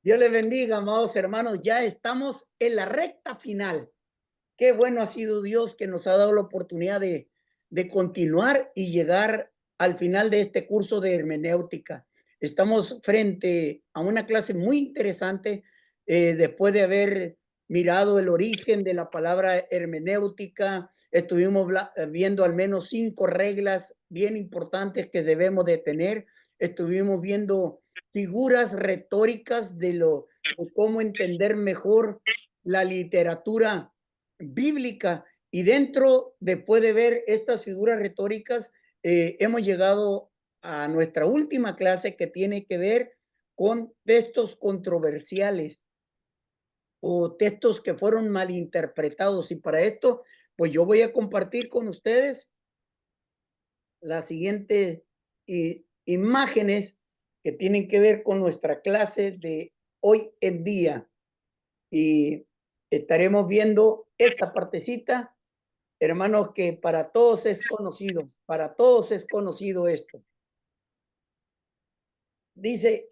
Dios les bendiga, amados hermanos. Ya estamos en la recta final. Qué bueno ha sido Dios que nos ha dado la oportunidad de continuar y llegar al final de este curso de hermenéutica. Estamos frente a una clase muy interesante después de haber mirado el origen de la palabra hermenéutica. Estuvimos viendo al menos 5 reglas bien importantes que debemos de tener. Estuvimos viendo figuras retóricas de cómo entender mejor la literatura bíblica. Y dentro, después de ver estas figuras retóricas, hemos llegado a nuestra última clase, que tiene que ver con textos controversiales o textos que fueron malinterpretados. Y para esto, pues yo voy a compartir con ustedes las siguientes imágenes que tienen que ver con nuestra clase de hoy en día. Y estaremos viendo esta partecita, hermanos, que para todos es conocido, para todos es conocido esto. Dice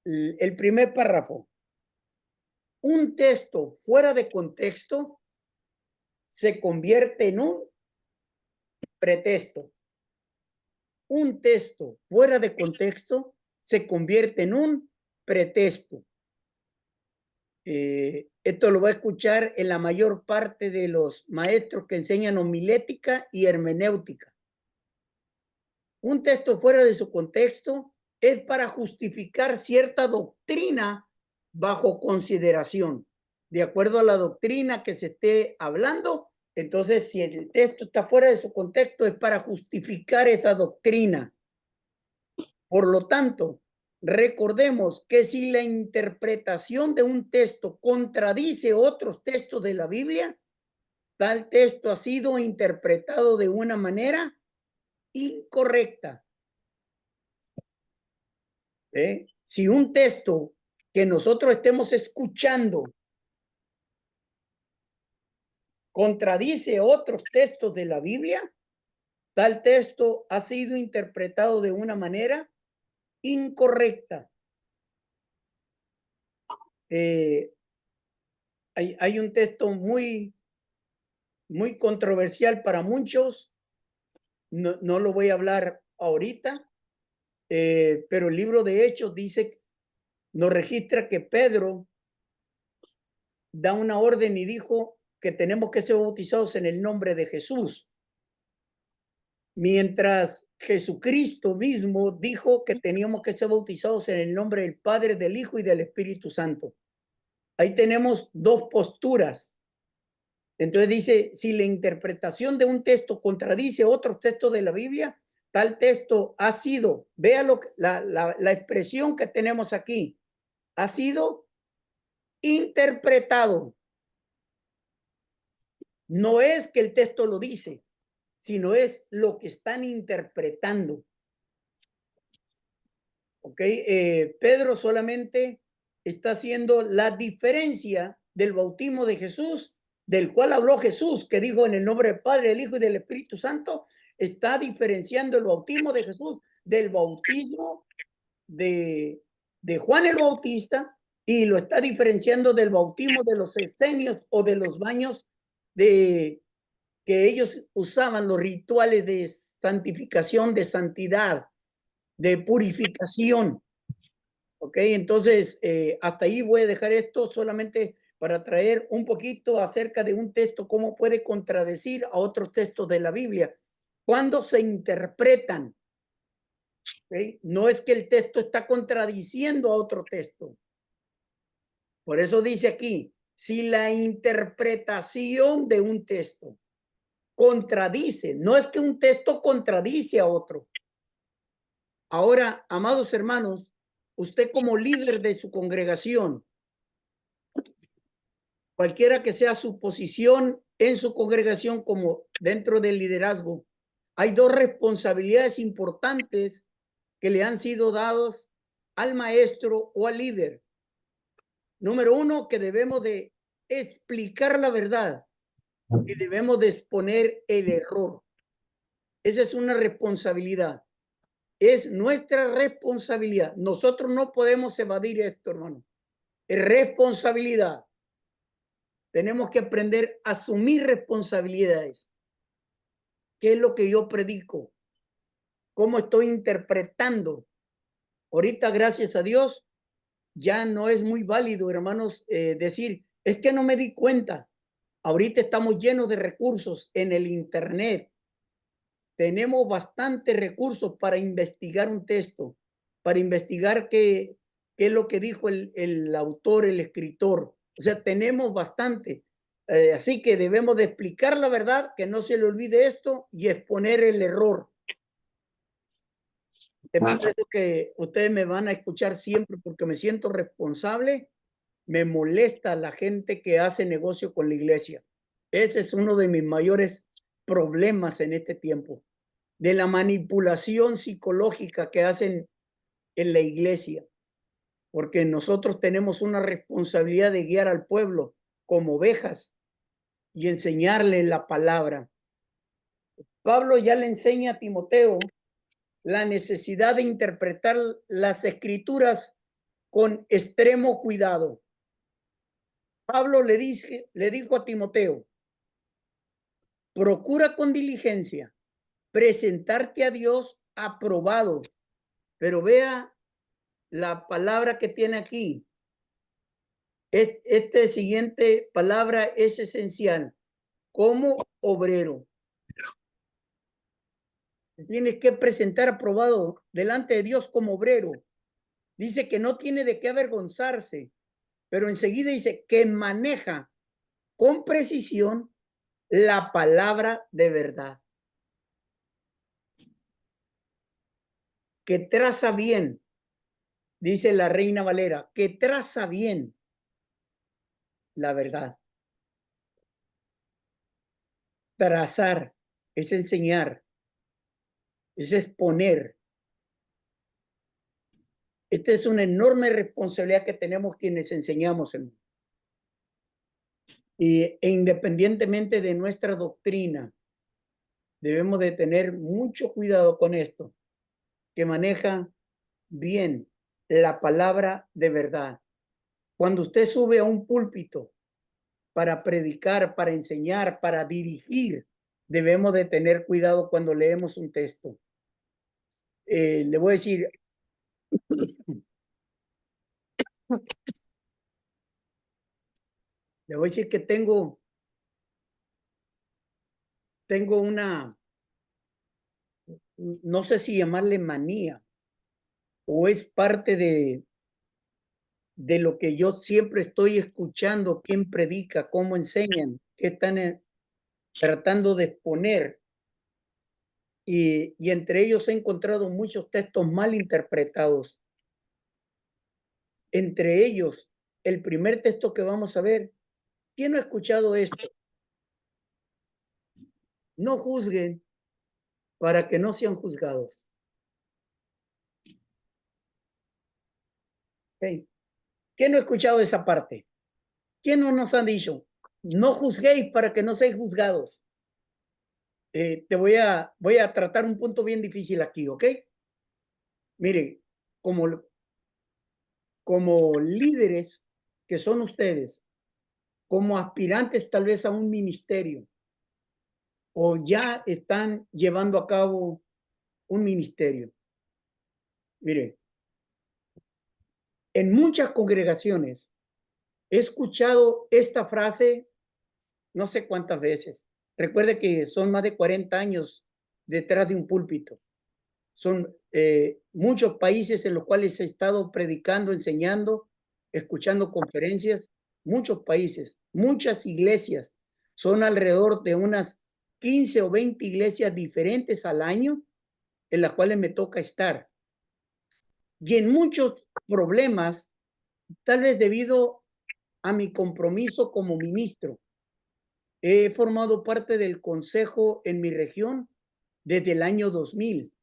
el primer párrafo: un texto fuera de contexto se convierte en un pretexto. Un texto fuera de contexto se convierte en un pretexto. Esto lo va a escuchar en la mayor parte de los maestros que enseñan homilética y hermenéutica. Un texto fuera de su contexto es para justificar cierta doctrina bajo consideración. De acuerdo a la doctrina que se esté hablando, entonces si el texto está fuera de su contexto es para justificar esa doctrina. Por lo tanto, recordemos que si la interpretación de un texto contradice otros textos de la Biblia, tal texto ha sido interpretado de una manera incorrecta. Si un texto que nosotros estemos escuchando contradice otros textos de la Biblia, tal texto ha sido interpretado de una manera incorrecta. Hay un texto muy controversial para muchos. No lo voy a hablar ahorita, pero el libro de Hechos nos registra que Pedro da una orden y dijo que tenemos que ser bautizados en el nombre de Jesús, mientras Jesucristo mismo dijo que teníamos que ser bautizados en el nombre del Padre, del Hijo y del Espíritu Santo. Ahí tenemos dos posturas. Entonces dice, si la interpretación de un texto contradice otros textos de la Biblia, tal texto ha sido, vea la expresión que tenemos aquí, ha sido interpretado. No es que el texto lo dice, sino es lo que están interpretando. ¿Ok? Pedro solamente está haciendo la diferencia del bautismo de Jesús, del cual habló Jesús, que dijo en el nombre del Padre, del Hijo y del Espíritu Santo. Está diferenciando el bautismo de Jesús del bautismo de Juan el Bautista, y lo está diferenciando del bautismo de los esenios o de los baños que ellos usaban, los rituales de santificación, de santidad, de purificación. Ok, entonces hasta ahí voy a dejar esto solamente para traer un poquito acerca de un texto, cómo puede contradecir a otros textos de la Biblia cuando se interpretan. ¿Okay? No es que el texto está contradiciendo a otro texto. Por eso dice aquí, si la interpretación de un texto contradice, no es que un texto contradice a otro. Ahora, amados hermanos, usted como líder de su congregación, cualquiera que sea su posición en su congregación como dentro del liderazgo, hay dos responsabilidades importantes que le han sido dados al maestro o al líder. Número uno, que debemos de explicar la verdad y debemos de exponer el error. Esa es una responsabilidad. Es nuestra responsabilidad. Nosotros no podemos evadir esto, hermano. Es responsabilidad. Tenemos que aprender a asumir responsabilidades. ¿Qué es lo que yo predico? ¿Cómo estoy interpretando? Ahorita, gracias a Dios, ya no es muy válido, hermanos, decir, es que no me di cuenta. Ahorita estamos llenos de recursos en el Internet. Tenemos bastantes recursos para investigar un texto, para investigar qué es lo que dijo el autor, el escritor. O sea, tenemos bastante. Así que debemos de explicar la verdad, que no se le olvide esto y exponer el error. Es por eso que ustedes me van a escuchar siempre porque me siento responsable. Me molesta la gente que hace negocio con la iglesia. Ese es uno de mis mayores problemas en este tiempo, de la manipulación psicológica que hacen en la iglesia, porque nosotros tenemos una responsabilidad de guiar al pueblo como ovejas y enseñarle la palabra. Pablo ya le enseña a Timoteo la necesidad de interpretar las escrituras con extremo cuidado. Pablo le dijo a Timoteo, procura con diligencia presentarte a Dios aprobado. Pero vea la palabra que tiene aquí. Esta siguiente palabra es esencial. Como obrero. Tienes que presentar aprobado delante de Dios como obrero. Dice que no tiene de qué avergonzarse, pero enseguida dice que maneja con precisión la palabra de verdad. Que traza bien, dice la Reina Valera, que traza bien la verdad. Trazar es enseñar, es exponer. Esta es una enorme responsabilidad que tenemos quienes enseñamos, hermano. E independientemente de nuestra doctrina, debemos de tener mucho cuidado con esto, que maneja bien la palabra de verdad. Cuando usted sube a un púlpito para predicar, para enseñar, para dirigir, debemos de tener cuidado cuando leemos un texto. Le voy a decir, que tengo una, no sé si llamarle manía, o es parte de lo que yo siempre estoy escuchando, quién predica, cómo enseñan, qué están tratando de exponer. Y entre ellos he encontrado muchos textos mal interpretados. Entre ellos, el primer texto que vamos a ver, ¿quién no ha escuchado esto? No juzguen para que no sean juzgados. ¿Okay? ¿Quién no ha escuchado esa parte? ¿Quién no nos han dicho? No juzguéis para que no seáis juzgados. Voy a tratar un punto bien difícil aquí, ¿ok? Miren, como líderes que son ustedes, como aspirantes tal vez a un ministerio, o ya están llevando a cabo un ministerio. Miren, en muchas congregaciones he escuchado esta frase no sé cuántas veces. Recuerde que son más de 40 años detrás de un púlpito. Son muchos países en los cuales he estado predicando, enseñando, escuchando conferencias, muchos países, muchas iglesias. Son alrededor de unas 15 o 20 iglesias diferentes al año en las cuales me toca estar. Y en muchos problemas, tal vez debido a mi compromiso como ministro. He formado parte del consejo en mi región desde el año 2000.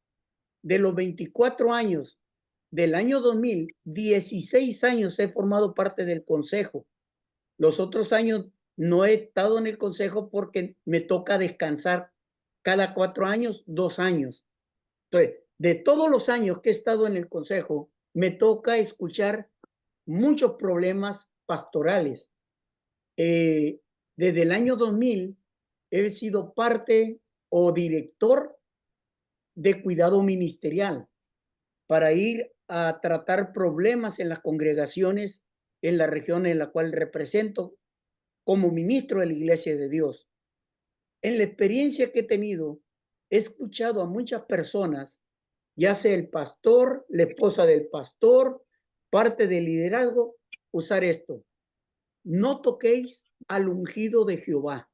De los 24 años del año 2000, 16 años he formado parte del consejo. Los otros años no he estado en el consejo porque me toca descansar cada 4 años, 2 años. Entonces, de todos los años que he estado en el consejo, me toca escuchar muchos problemas pastorales. Desde el año 2000 he sido parte o director de cuidado ministerial para ir a tratar problemas en las congregaciones en la región en la cual represento como ministro de la Iglesia de Dios. En la experiencia que he tenido, he escuchado a muchas personas, ya sea el pastor, la esposa del pastor, parte del liderazgo, usar esto: no toquéis al ungido de Jehová,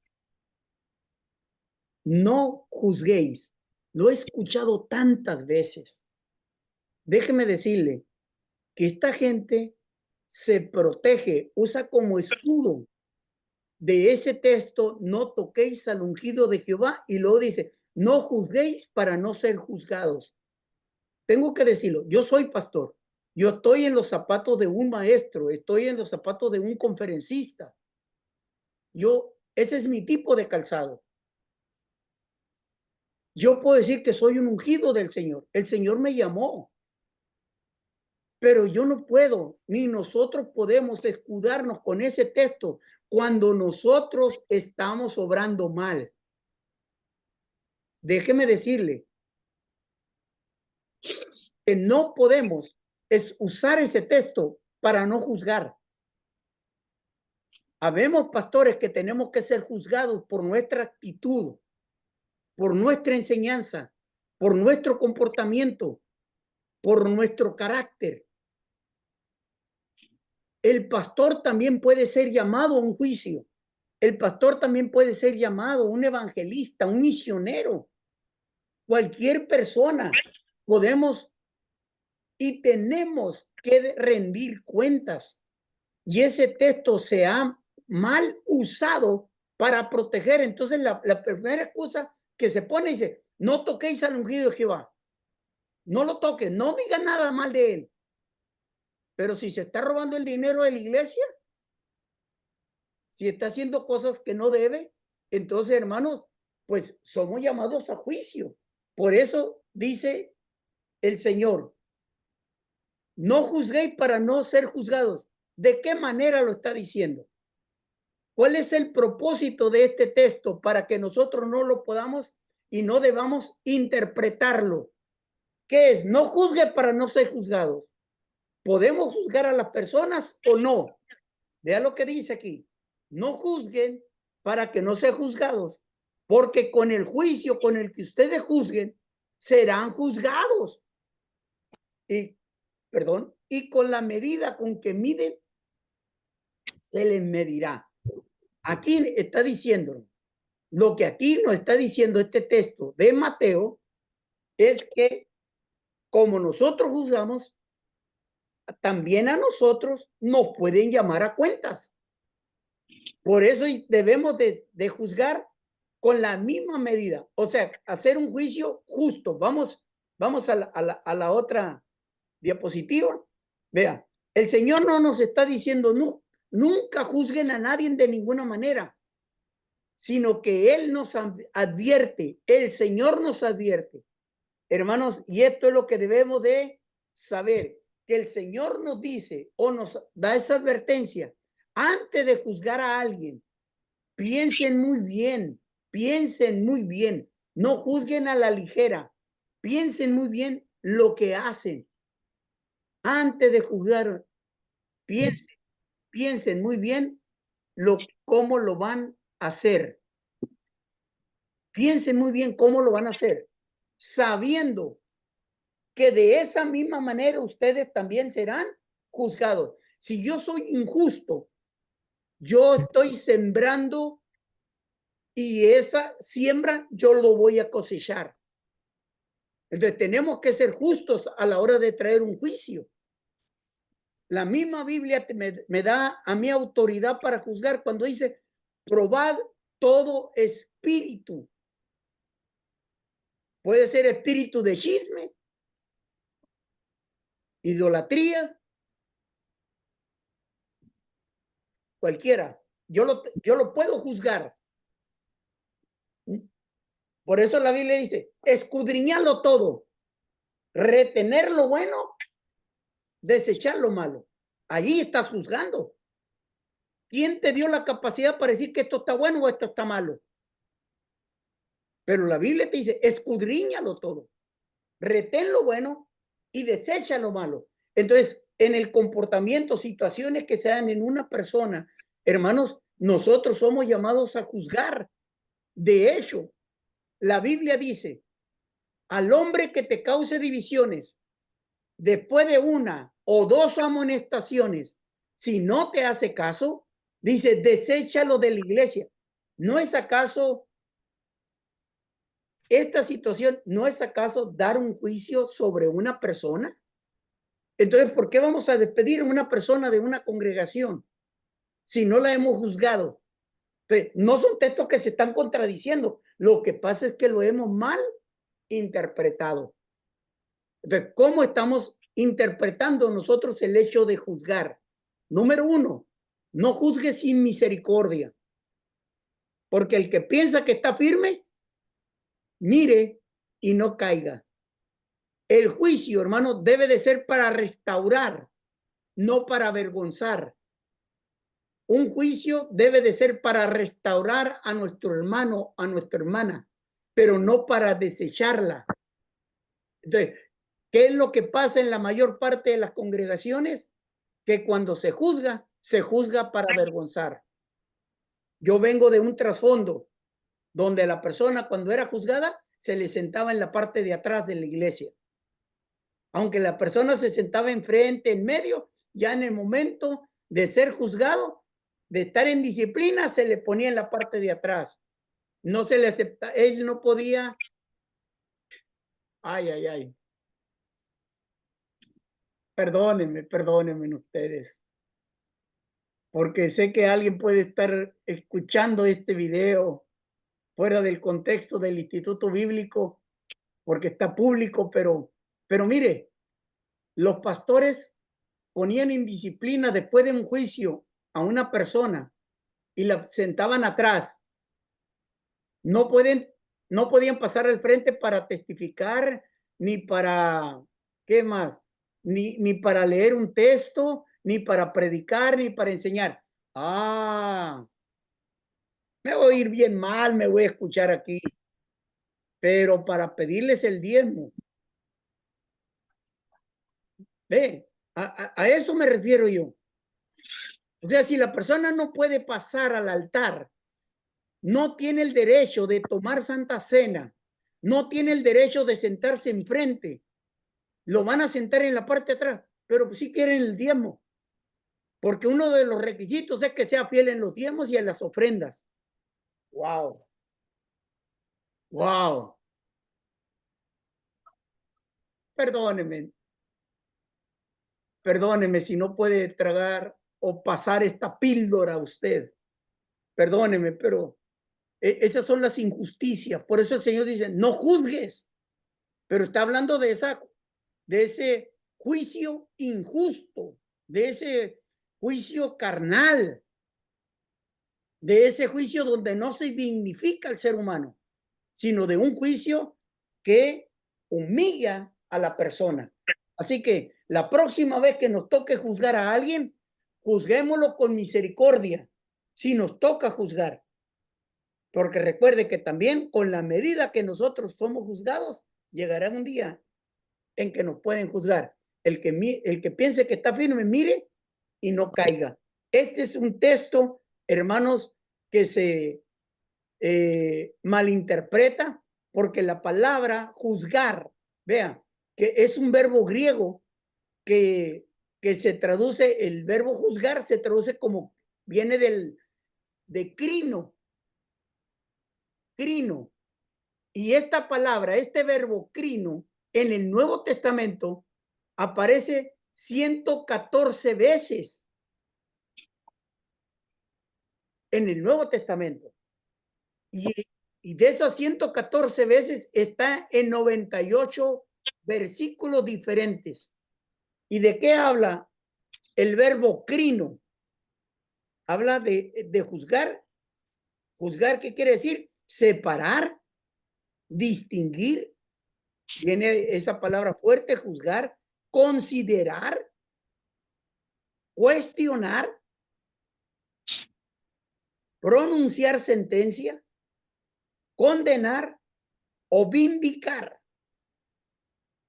no juzguéis. Lo he escuchado tantas veces. Déjeme decirle que esta gente se protege, usa como escudo de ese texto: no toquéis al ungido de Jehová, y luego dice: no juzguéis para no ser juzgados. Tengo que decirlo, yo soy pastor, yo estoy en los zapatos de un maestro, estoy en los zapatos de un conferencista. Ese es mi tipo de calzado. Yo puedo decir que soy un ungido del Señor. El Señor me llamó, pero yo no puedo, ni nosotros podemos escudarnos con ese texto cuando nosotros estamos obrando mal. Déjeme decirle que no podemos usar ese texto para no juzgar. Habemos pastores que tenemos que ser juzgados por nuestra actitud, por nuestra enseñanza, por nuestro comportamiento, por nuestro carácter. El pastor también puede ser llamado a un juicio. El pastor también puede ser llamado un evangelista, un misionero. Cualquier persona podemos y tenemos que rendir cuentas. Y ese texto se ha mal usado para proteger. Entonces la primera excusa que se pone dice: no toquéis al ungido de Jehová. No lo toques, no diga nada mal de él. Pero si se está robando el dinero de la iglesia, si está haciendo cosas que no debe, entonces, hermanos, pues somos llamados a juicio. Por eso dice el Señor: no juzguéis para no ser juzgados. ¿De qué manera lo está diciendo? ¿Cuál es el propósito de este texto para que nosotros no lo podamos y no debamos interpretarlo? ¿Qué es? No juzgue para no ser juzgados. ¿Podemos juzgar a las personas o no? Vea lo que dice aquí: no juzguen para que no sean juzgados, porque con el juicio con el que ustedes juzguen, serán juzgados. Y con la medida con que miden, se les medirá. Aquí está diciendo, lo que aquí nos está diciendo este texto de Mateo es que como nosotros juzgamos, también a nosotros nos pueden llamar a cuentas. Por eso debemos de juzgar con la misma medida, o sea, hacer un juicio justo. Vamos a la otra diapositiva. Vea, el Señor no nos está diciendo: no, nunca juzguen a nadie de ninguna manera, sino que Él nos advierte, el Señor nos advierte, hermanos, y esto es lo que debemos de saber, que el Señor nos dice o nos da esa advertencia: antes de juzgar a alguien, piensen muy bien, no juzguen a la ligera, piensen muy bien lo que hacen. Antes de juzgar, piensen muy bien cómo lo van a hacer. Piensen muy bien cómo lo van a hacer, sabiendo que de esa misma manera ustedes también serán juzgados. Si yo soy injusto, yo estoy sembrando y esa siembra yo lo voy a cosechar. Entonces tenemos que ser justos a la hora de traer un juicio. La misma Biblia me da a mí autoridad para juzgar cuando dice: probad todo espíritu. Puede ser espíritu de chisme, idolatría, cualquiera. Yo lo puedo juzgar. Por eso la Biblia dice: escudriñalo todo. retener lo bueno, desechar lo malo. Allí estás juzgando. ¿Quién te dio la capacidad para decir que esto está bueno o esto está malo? Pero la Biblia te dice, escudriñalo todo, retén lo bueno y desecha lo malo. Entonces, en el comportamiento, situaciones que se dan en una persona, hermanos, nosotros somos llamados a juzgar. De hecho, la Biblia dice, al hombre que te cause divisiones, después de una o dos amonestaciones, si no te hace caso, dice, deséchalo de la iglesia. ¿No es acaso esta situación, no es acaso dar un juicio sobre una persona? Entonces, ¿por qué vamos a despedir a una persona de una congregación si no la hemos juzgado? Entonces, no son textos que se están contradiciendo. Lo que pasa es que lo hemos mal interpretado. Entonces, ¿cómo estamos interpretando nosotros el hecho de juzgar? Número uno, no juzgue sin misericordia, porque el que piensa que está firme, mire y no caiga. El juicio, hermano, debe de ser para restaurar, no para avergonzar. Un juicio debe de ser para restaurar a nuestro hermano, a nuestra hermana, pero no para desecharla. Entonces, ¿qué es lo que pasa en la mayor parte de las congregaciones? Que cuando se juzga para avergonzar. Yo vengo de un trasfondo donde la persona cuando era juzgada se le sentaba en la parte de atrás de la iglesia. Aunque la persona se sentaba enfrente, en medio, ya en el momento de ser juzgado, de estar en disciplina, se le ponía en la parte de atrás. No se le acepta, él no podía. Ay, ay, ay. Perdónenme ustedes, porque sé que alguien puede estar escuchando este video fuera del contexto del Instituto Bíblico, porque está público, pero mire, los pastores ponían en disciplina después de un juicio a una persona y la sentaban atrás. No pueden, no podían pasar al frente para testificar, ni para, ¿qué más? Ni para leer un texto, ni para predicar, ni para enseñar. Ah, me voy a ir bien mal, me voy a escuchar aquí, pero para pedirles el diezmo. Ve, a eso me refiero yo. O sea, si la persona no puede pasar al altar, no tiene el derecho de tomar Santa Cena, no tiene el derecho de sentarse enfrente, lo van a sentar en la parte de atrás, pero sí quieren el diezmo, porque uno de los requisitos es que sea fiel en los diezmos y en las ofrendas. Wow, wow. Perdóneme, perdóneme si no puede tragar o pasar esta píldora a usted. Perdóneme, pero esas son las injusticias. Por eso el Señor dice, no juzgues, pero está hablando de ese juicio injusto, de ese juicio carnal, de ese juicio donde no se dignifica al ser humano, sino de un juicio que humilla a la persona. Así que la próxima vez que nos toque juzgar a alguien, juzguémoslo con misericordia, si nos toca juzgar. Porque recuerde que también con la medida que nosotros somos juzgados, llegará un día en que nos pueden juzgar. El que piense que está firme, mire y no caiga. Este es un texto, hermanos, que se malinterpreta porque la palabra juzgar, vean, que es un verbo griego que se traduce, el verbo juzgar se traduce como, viene de crino, crino. Y esta palabra, este verbo crino, en el Nuevo Testamento aparece 114 veces en el Nuevo Testamento. Y, y de esas 114 veces está en 98 versículos diferentes. ¿Y de qué habla el verbo crino? Habla de juzgar. ¿Juzgar qué quiere decir? Separar, distinguir, Viene esa palabra fuerte, juzgar, considerar, cuestionar, pronunciar sentencia, condenar o vindicar.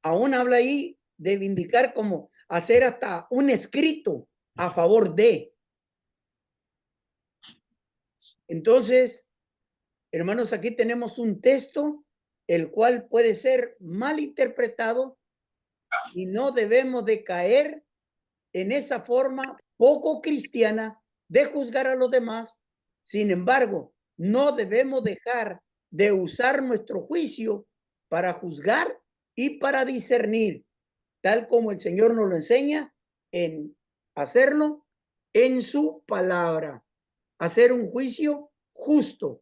Aún habla ahí de vindicar como hacer hasta un escrito a favor de. Entonces, hermanos, aquí tenemos un texto el cual puede ser mal interpretado y no debemos de caer en esa forma poco cristiana de juzgar a los demás. Sin embargo, no debemos dejar de usar nuestro juicio para juzgar y para discernir, tal como el Señor nos lo enseña en hacerlo en su palabra, hacer un juicio justo.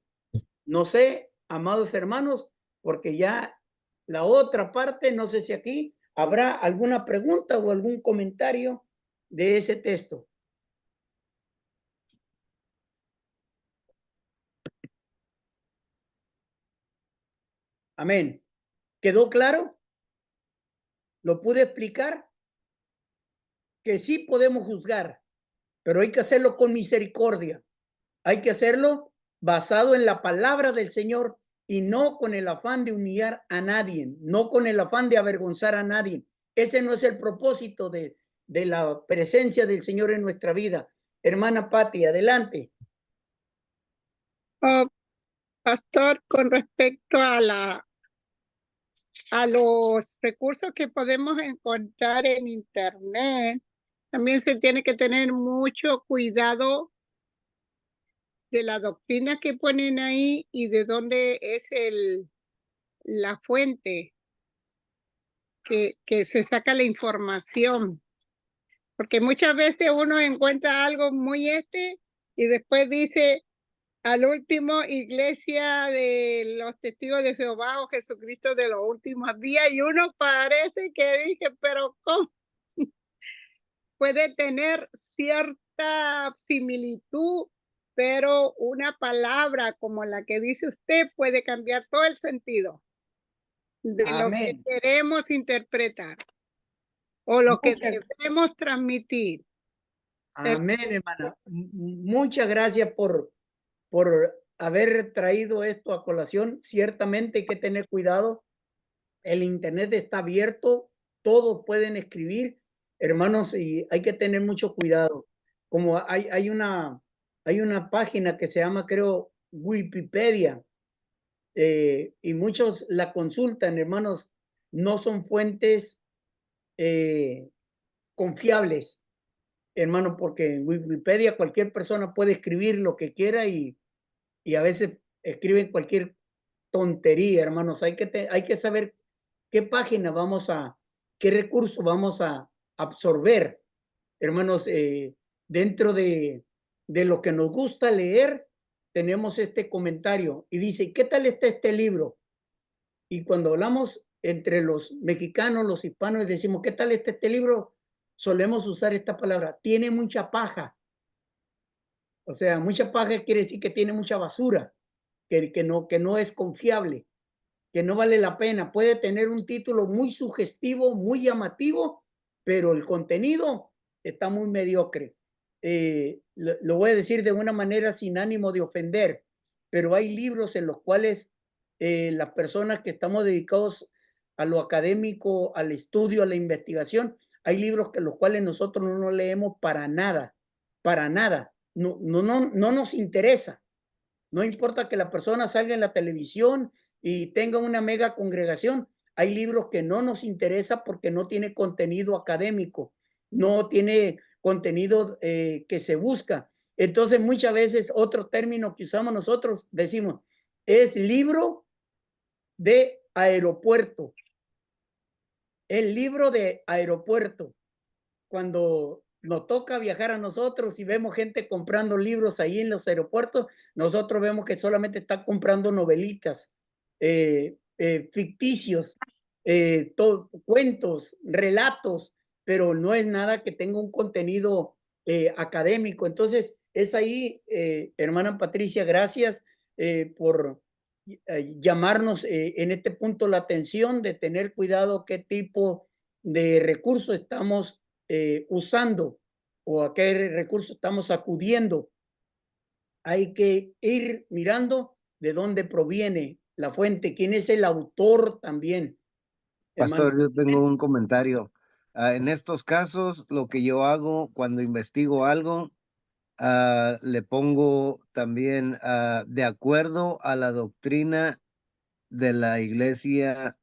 No sé, amados hermanos, porque ya la otra parte, no sé si aquí habrá alguna pregunta o algún comentario de ese texto. Amén. ¿Quedó claro? ¿Lo pude explicar? Que sí podemos juzgar, pero hay que hacerlo con misericordia. Hay que hacerlo basado en la palabra del Señor y no con el afán de humillar a nadie, no con el afán de avergonzar a nadie. Ese no es el propósito de la presencia del Señor en nuestra vida. Hermana Patti, adelante. Oh, pastor, con respecto a los recursos que podemos encontrar en internet, también se tiene que tener mucho cuidado de la doctrina que ponen ahí y de dónde es la fuente que se saca la información. Porque muchas veces uno encuentra algo muy y después dice, al último, Iglesia de los Testigos de Jehová o Jesucristo de los últimos días, y uno parece que dije, pero ¿cómo? Puede tener cierta similitud, pero una palabra como la que dice usted puede cambiar todo el sentido de lo que Amén. queremos interpretar o lo que Muchas, debemos transmitir. amén, hermana. Muchas gracias por haber traído esto a colación. Ciertamente hay que tener cuidado. El internet está abierto, todos pueden escribir, hermanos, y hay que tener mucho cuidado. Como hay una página que se llama, creo, Wikipedia, y muchos la consultan, hermanos, no son fuentes eh, confiables, hermano, porque en Wikipedia cualquier persona puede escribir lo que quiera y a veces escriben cualquier tontería, hermanos. Hay que saber qué página qué recurso vamos a absorber, hermanos. Dentro de lo que nos gusta leer, tenemos este comentario y dice, ¿qué tal está este libro? Y cuando hablamos entre los mexicanos, los hispanos, decimos, ¿qué tal está este libro? Solemos usar esta palabra, tiene mucha paja. O sea, mucha paja quiere decir que tiene mucha basura, que no es confiable, que no vale la pena. Puede tener un título muy sugestivo, muy llamativo, pero el contenido está muy mediocre. Lo voy a decir de una manera sin ánimo de ofender, pero hay libros en los cuales las personas que estamos dedicados a lo académico, al estudio, a la investigación, hay libros que los cuales nosotros no leemos para nada. No nos interesa. No importa que la persona salga en la televisión y tenga una mega congregación. Hay libros que no nos interesa porque no tiene contenido académico, no tiene contenido que se busca. Entonces, muchas veces otro término que usamos nosotros decimos es libro de aeropuerto. El libro de aeropuerto. Cuando nos toca viajar a nosotros y vemos gente comprando libros ahí en los aeropuertos, nosotros vemos que solamente están comprando novelitas, ficticios, cuentos, relatos, pero no es nada que tenga un contenido académico. Entonces, es ahí, hermana Patricia, gracias por llamarnos en este punto la atención de tener cuidado qué tipo de recursos estamos usando o a qué recursos estamos acudiendo. Hay que ir mirando de dónde proviene la fuente, quién es el autor también, hermano. Pastor, yo tengo un comentario. En estos casos, lo que yo hago cuando investigo algo, le pongo también de acuerdo a la doctrina de la iglesia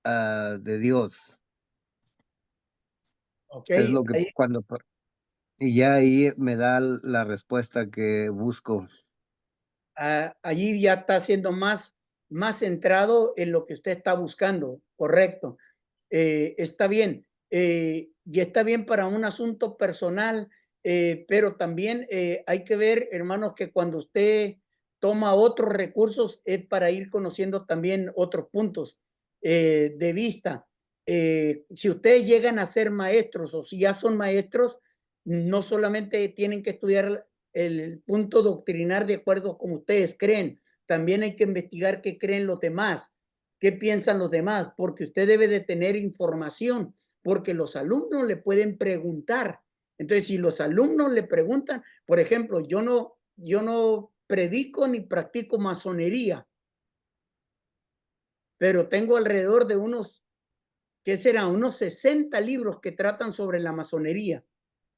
de Dios. Ok, Es lo que ahí, y ya ahí me da la respuesta que busco. allí ya está siendo más centrado en lo que usted está buscando, correcto. Está bien, y está bien para un asunto personal, pero también hay que ver, hermanos, que cuando usted toma otros recursos es para ir conociendo también otros puntos de vista. Si ustedes llegan a ser maestros o si ya son maestros, no solamente tienen que estudiar el punto doctrinar de acuerdo a como ustedes creen, también hay que investigar qué creen los demás, qué piensan los demás, porque usted debe de tener información, porque los alumnos le pueden preguntar. Entonces, si los alumnos le preguntan, por ejemplo, yo no predico ni practico masonería, pero tengo alrededor de unos, ¿qué será? Unos 60 libros que tratan sobre la masonería.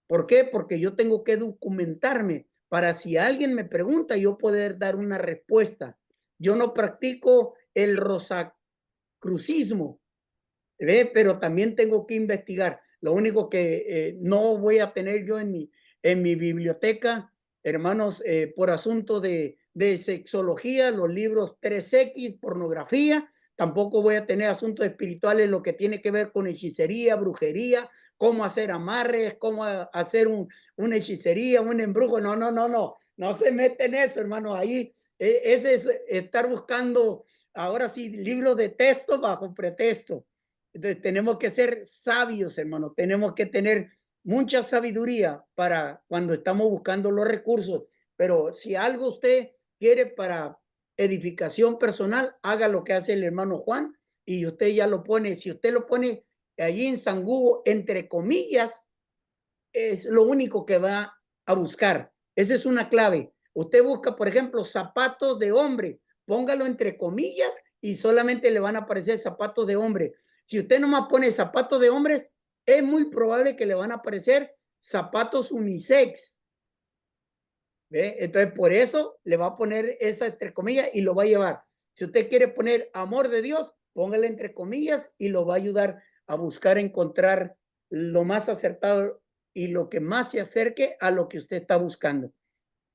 ¿Por qué? Porque yo tengo que documentarme para si alguien me pregunta, yo poder dar una respuesta. Yo no practico el rosacrucismo, ¿ve? Pero también tengo que investigar. Lo único que no voy a tener yo en mi biblioteca, hermanos, por asunto de sexología, los libros 3X, pornografía, tampoco voy a tener asuntos espirituales, lo que tiene que ver con hechicería, brujería, cómo hacer amarres, cómo hacer una hechicería, un embrujo. No, no, no, no, no se mete en eso, hermano. Ahí ese es estar buscando, ahora sí, libros de texto bajo pretexto. Entonces tenemos que ser sabios, hermano. Tenemos que tener mucha sabiduría para cuando estamos buscando los recursos. Pero si algo usted quiere para edificación personal, haga lo que hace el hermano Juan y usted ya lo pone. Si usted lo pone allí en San Google, entre comillas, es lo único que va a buscar. Esa es una clave. Usted busca, por ejemplo, zapatos de hombre, póngalo entre comillas y solamente le van a aparecer zapatos de hombre. Si usted nomás pone zapatos de hombres, es muy probable que le van a aparecer zapatos unisex. ¿Ve? Entonces, por eso le va a poner esa entre comillas y lo va a llevar. Si usted quiere poner amor de Dios, póngale entre comillas y lo va a ayudar a buscar encontrar lo más acertado y lo que más se acerque a lo que usted está buscando.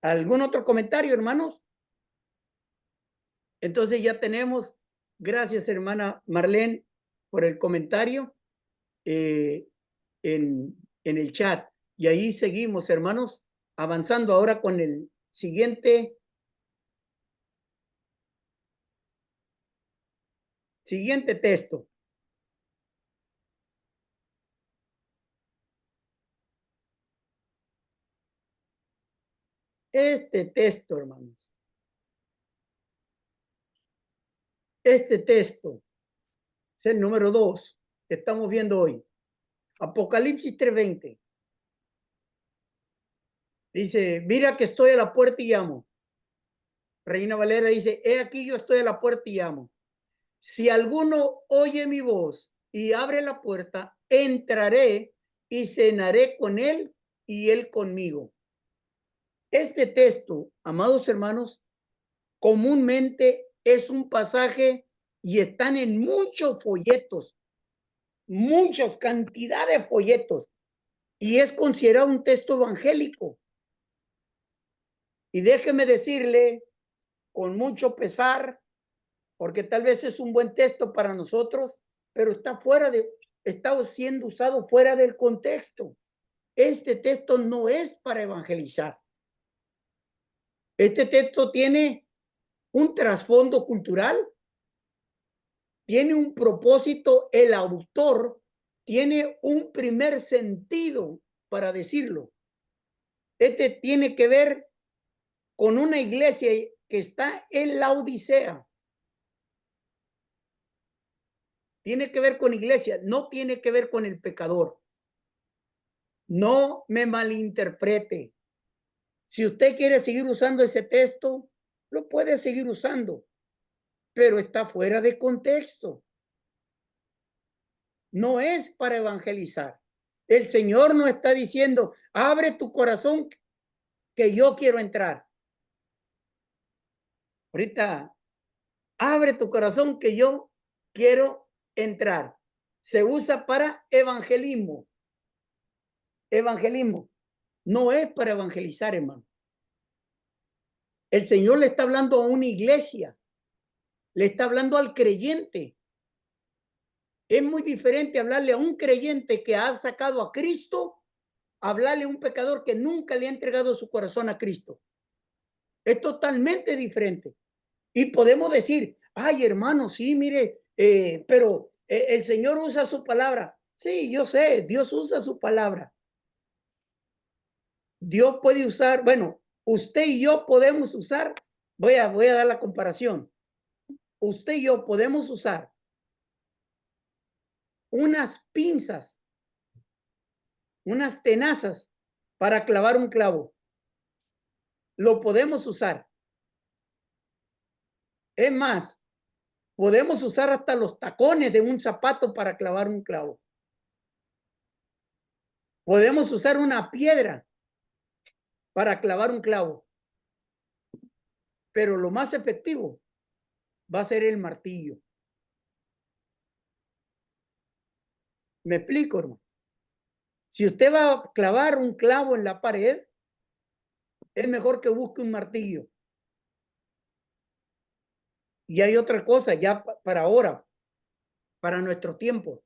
¿Algún otro comentario, hermanos? Entonces ya tenemos, gracias hermana Marlene por el comentario en el chat. Y ahí seguimos, hermanos, avanzando ahora con el siguiente texto. Este texto, hermanos. Este texto es el número 2 que estamos viendo hoy. Apocalipsis 3:20. Dice, mira que estoy a la puerta y llamo. Reina Valera dice, he aquí yo estoy a la puerta y llamo. Si alguno oye mi voz y abre la puerta, entraré y cenaré con él y él conmigo. Este texto, amados hermanos, comúnmente es un pasaje y están en muchos folletos, muchas cantidades de folletos, y es considerado un texto evangélico. Y déjeme decirle, con mucho pesar, porque tal vez es un buen texto para nosotros, pero está siendo usado fuera del contexto. Este texto no es para evangelizar. Este texto tiene un trasfondo cultural, tiene un propósito, el autor tiene un primer sentido para decirlo. Este tiene que ver con una iglesia que está en la Odisea. Tiene que ver con iglesia, no tiene que ver con el pecador. No me malinterprete. Si usted quiere seguir usando ese texto, lo puede seguir usando, pero está fuera de contexto. No es para evangelizar. El Señor no está diciendo, abre tu corazón que yo quiero entrar. Ahorita, abre tu corazón que yo quiero entrar. Se usa para evangelismo. Evangelismo. No es para evangelizar, hermano. El Señor le está hablando a una iglesia. Le está hablando al creyente. Es muy diferente hablarle a un creyente que ha sacado a Cristo, hablarle a un pecador que nunca le ha entregado su corazón a Cristo. Es totalmente diferente. Y podemos decir, ay, hermano, sí, mire, pero el Señor usa su palabra. Sí, yo sé, Dios usa su palabra. Dios puede usar, bueno, usted y yo podemos usar, voy a dar la comparación. Usted y yo podemos usar unas pinzas, unas tenazas para clavar un clavo. Lo podemos usar. Es más, podemos usar hasta los tacones de un zapato para clavar un clavo. Podemos usar una piedra para clavar un clavo. Pero lo más efectivo va a ser el martillo. ¿Me explico, hermano? Si usted va a clavar un clavo en la pared, es mejor que busque un martillo. Y hay otra cosa, ya para ahora, para nuestro tiempo.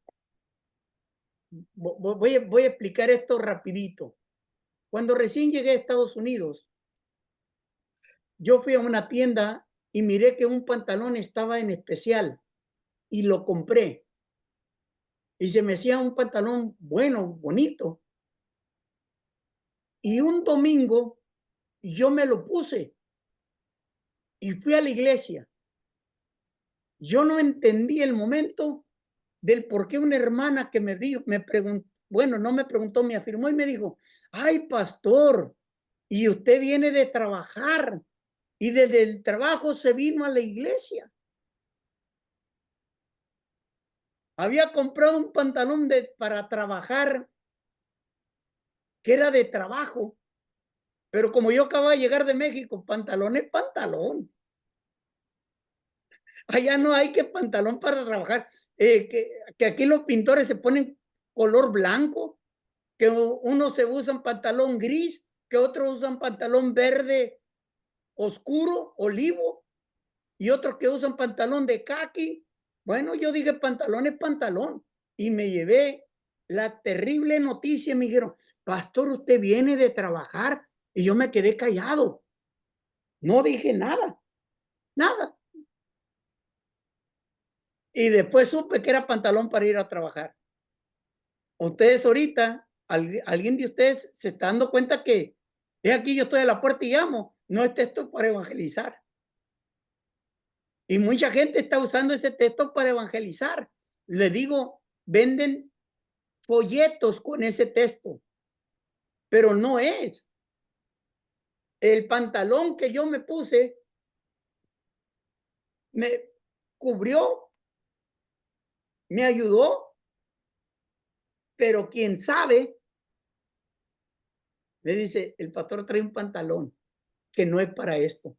Voy a explicar esto rapidito. Cuando recién llegué a Estados Unidos, yo fui a una tienda y miré que un pantalón estaba en especial y lo compré. Y se me hacía un pantalón bueno, bonito. Y un domingo yo me lo puse y fui a la iglesia. Yo no entendí el momento del por qué una hermana que me dijo, me preguntó, bueno, no me preguntó, me afirmó y me dijo, ay, pastor, y usted viene de trabajar y desde el trabajo se vino a la iglesia. Había comprado un pantalón para trabajar que era de trabajo, pero como yo acababa de llegar de México, pantalón es pantalón. Allá no hay que pantalón para trabajar. Que aquí los pintores se ponen color blanco, que unos se usan pantalón gris, que otros usan pantalón verde oscuro, olivo, y otros que usan pantalón de caqui. Bueno, yo dije pantalón es pantalón y me llevé la terrible noticia. Me dijeron, pastor, usted viene de trabajar, y yo me quedé callado. No dije nada, nada. Y después supe que era pantalón para ir a trabajar. Ustedes ahorita, alguien de ustedes se está dando cuenta que es aquí, yo estoy a la puerta y llamo. No es texto para evangelizar. Y mucha gente está usando ese texto para evangelizar. Le digo, venden folletos con ese texto, pero no es. El pantalón que yo me puse me cubrió, me ayudó, pero quién sabe, le dice, el pastor trae un pantalón que no es para esto.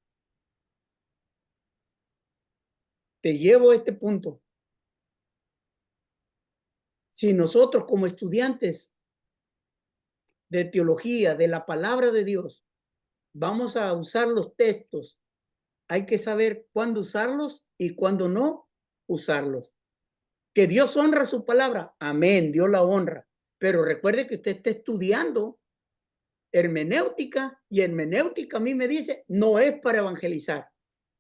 Te llevo a este punto. Si nosotros como estudiantes de teología, de la palabra de Dios, vamos a usar los textos, hay que saber cuándo usarlos y cuándo no usarlos. Que Dios honra su palabra, amén, Dios la honra. Pero recuerde que usted está estudiando hermenéutica, y hermenéutica a mí me dice, no es para evangelizar.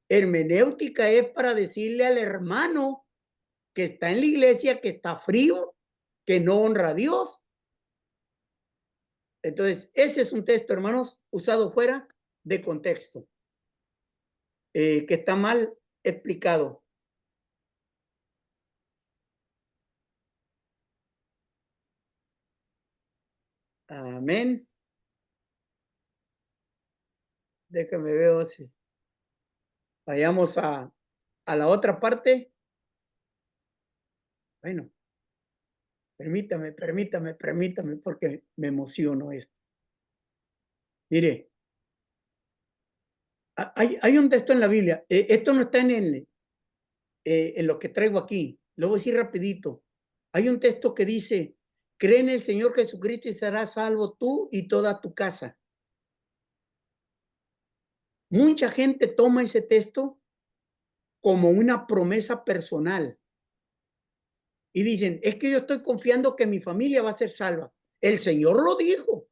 Hermenéutica es para decirle al hermano que está en la iglesia, que está frío, que no honra a Dios. Entonces, ese es un texto, hermanos, usado fuera de contexto, que está mal explicado. Amén. Déjame ver si vayamos a la otra parte. Bueno, permítame, porque me emociono esto. Mire, hay un texto en la Biblia. Esto no está en lo que traigo aquí. Lo voy a decir rapidito. Hay un texto que dice, cree en el Señor Jesucristo y serás salvo tú y toda tu casa. Mucha gente toma ese texto como una promesa personal y dicen, es que yo estoy confiando que mi familia va a ser salva. El Señor lo dijo,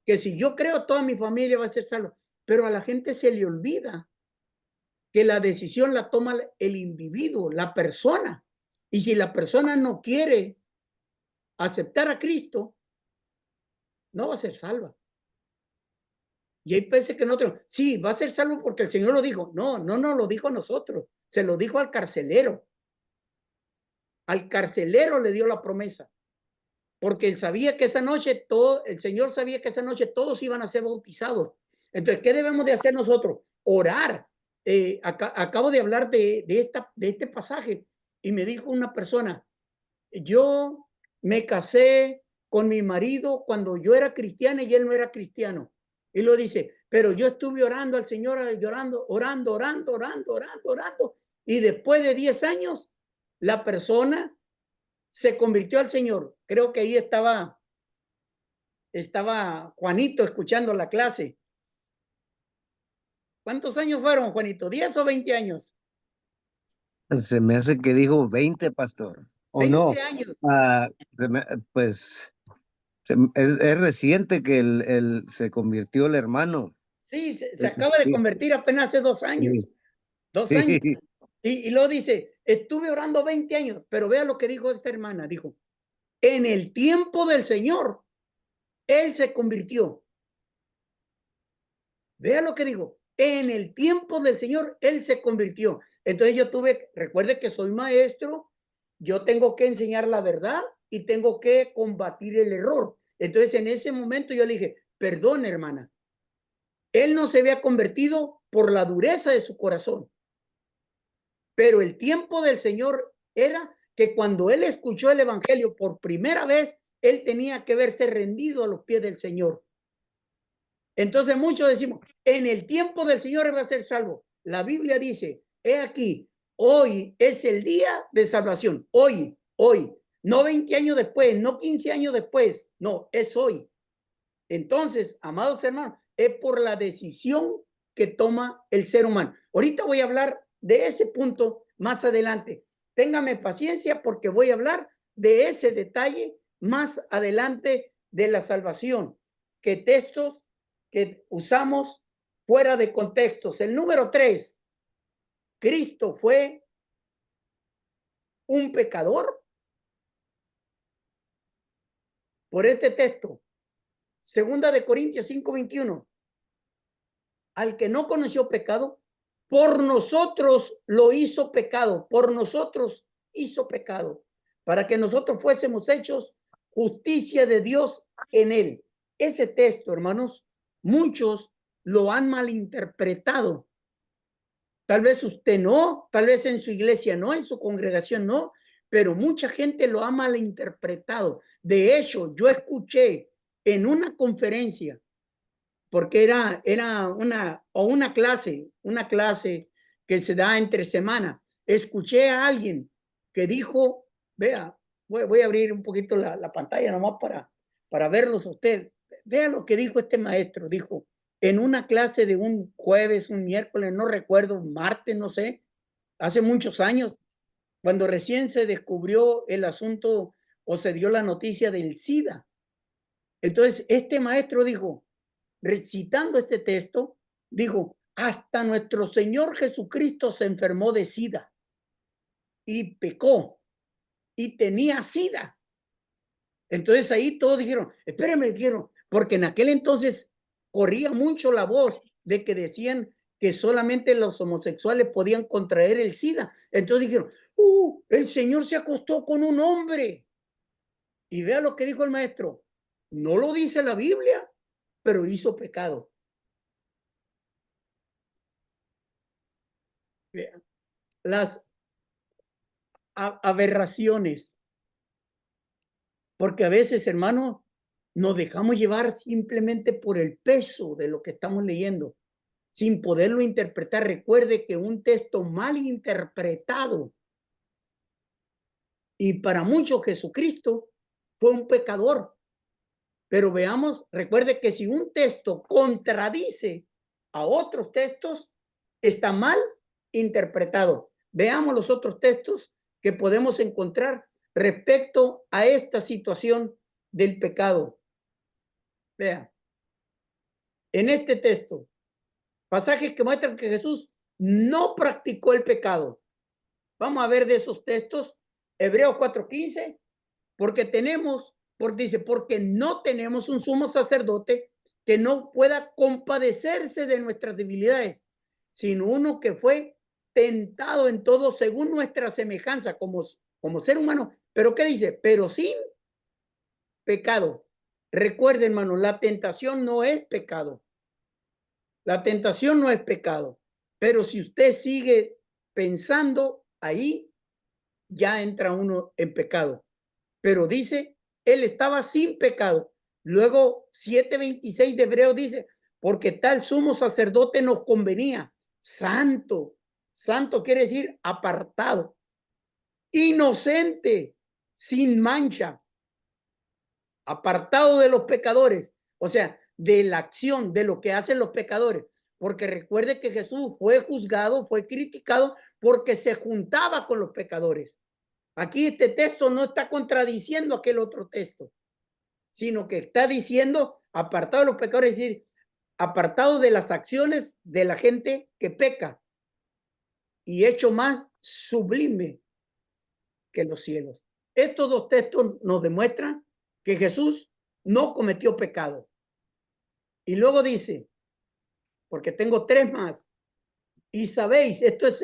que si yo creo toda mi familia va a ser salva, pero a la gente se le olvida que la decisión la toma el individuo, la persona. Y si la persona no quiere aceptar a Cristo, no va a ser salva. Y hay veces que nosotros, sí, va a ser salvo porque el Señor lo dijo. No, lo dijo a nosotros. Se lo dijo al carcelero. Al carcelero le dio la promesa. Porque él sabía que esa noche, el Señor sabía que esa noche todos iban a ser bautizados. Entonces, ¿qué debemos de hacer nosotros? Orar. Acabo de hablar de este pasaje y me dijo una persona, yo me casé con mi marido cuando yo era cristiana y él no era cristiano. Y lo dice, pero yo estuve orando al Señor, orando. Y después de 10 años, la persona se convirtió al Señor. Creo que ahí estaba Juanito escuchando la clase. ¿Cuántos años fueron, Juanito? ¿10 o 20 años? Se me hace que dijo 20, pastor. ¿O 20 no? años. Pues es reciente que se convirtió el hermano. Sí, se acaba de convertir apenas hace 2 años. Sí. 2 años. Y luego dice, estuve orando 20 años, pero vea lo que dijo esta hermana. Dijo, en el tiempo del Señor, él se convirtió. Vea lo que dijo. En el tiempo del Señor, él se convirtió. Entonces recuerde que soy maestro, yo tengo que enseñar la verdad y tengo que combatir el error. Entonces en ese momento yo le dije, perdón, hermana, él no se había convertido por la dureza de su corazón. Pero el tiempo del Señor era que cuando él escuchó el evangelio por primera vez, él tenía que verse rendido a los pies del Señor. Entonces muchos decimos, en el tiempo del Señor va a ser salvo. La Biblia dice, he aquí, hoy es el día de salvación. Hoy. No 20 años después, no 15 años después. No, es hoy. Entonces, amados hermanos, es por la decisión que toma el ser humano. Ahorita voy a hablar de ese punto más adelante. Téngame paciencia porque voy a hablar de ese detalle más adelante de la salvación. Que textos que usamos fuera de contextos. El número 3, Cristo fue un pecador. Por este texto, 2 Corintios 5:21, al que no conoció pecado, por nosotros lo hizo pecado, por nosotros hizo pecado, para que nosotros fuésemos hechos justicia de Dios en él. Ese texto, hermanos, muchos lo han malinterpretado. Tal vez usted no, tal vez en su iglesia no, en su congregación no, pero mucha gente lo ha malinterpretado. De hecho, yo escuché en una conferencia, porque era una clase que se da entre semana. Escuché a alguien que dijo, vea, voy a abrir un poquito la pantalla nomás para verlos a usted. Vea lo que dijo este maestro. Dijo, en una clase de un jueves, un miércoles, no recuerdo, martes, no sé, hace muchos años, cuando recién se descubrió el asunto o se dio la noticia del SIDA. Entonces, este maestro dijo, recitando este texto, dijo, hasta nuestro Señor Jesucristo se enfermó de SIDA y pecó y tenía SIDA. Entonces ahí todos dijeron, espérenme, dijeron, porque en aquel entonces corría mucho la voz de que decían que solamente los homosexuales podían contraer el SIDA. Entonces dijeron, el Señor se acostó con un hombre. Y vea lo que dijo el maestro, No lo dice la Biblia, pero hizo pecado. Vean, las aberraciones. Porque a veces, hermano, nos dejamos llevar simplemente por el peso de lo que estamos leyendo, sin poderlo interpretar. Recuerde que un texto mal interpretado, y para muchos Jesucristo fue un pecador. Pero veamos, recuerde que si un texto contradice a otros textos, está mal interpretado. Veamos los otros textos que podemos encontrar respecto a esta situación del pecado. Vean, en este texto, pasajes que muestran que Jesús no practicó el pecado. Vamos a ver de esos textos, Hebreos 4:15, porque dice, porque no tenemos un sumo sacerdote que no pueda compadecerse de nuestras debilidades, sino uno que fue tentado en todo según nuestra semejanza como ser humano. Pero ¿qué dice? Pero sin pecado. Recuerden, hermano, la tentación no es pecado. La tentación no es pecado. Pero si usted sigue pensando ahí, ya entra uno en pecado. Pero dice, él estaba sin pecado. Luego 7:26 de Hebreo dice, porque tal sumo sacerdote nos convenía, santo. Santo quiere decir apartado, inocente, sin mancha, apartado de los pecadores, o sea, de la acción, de lo que hacen los pecadores. Porque recuerde que Jesús fue juzgado, fue criticado porque se juntaba con los pecadores. Aquí este texto no está contradiciendo aquel otro texto, sino que está diciendo apartado de los pecadores, es decir, apartado de las acciones de la gente que peca y hecho más sublime que los cielos. Estos dos textos nos demuestran que Jesús no cometió pecado. Y luego dice, porque tengo tres más, y sabéis, esto es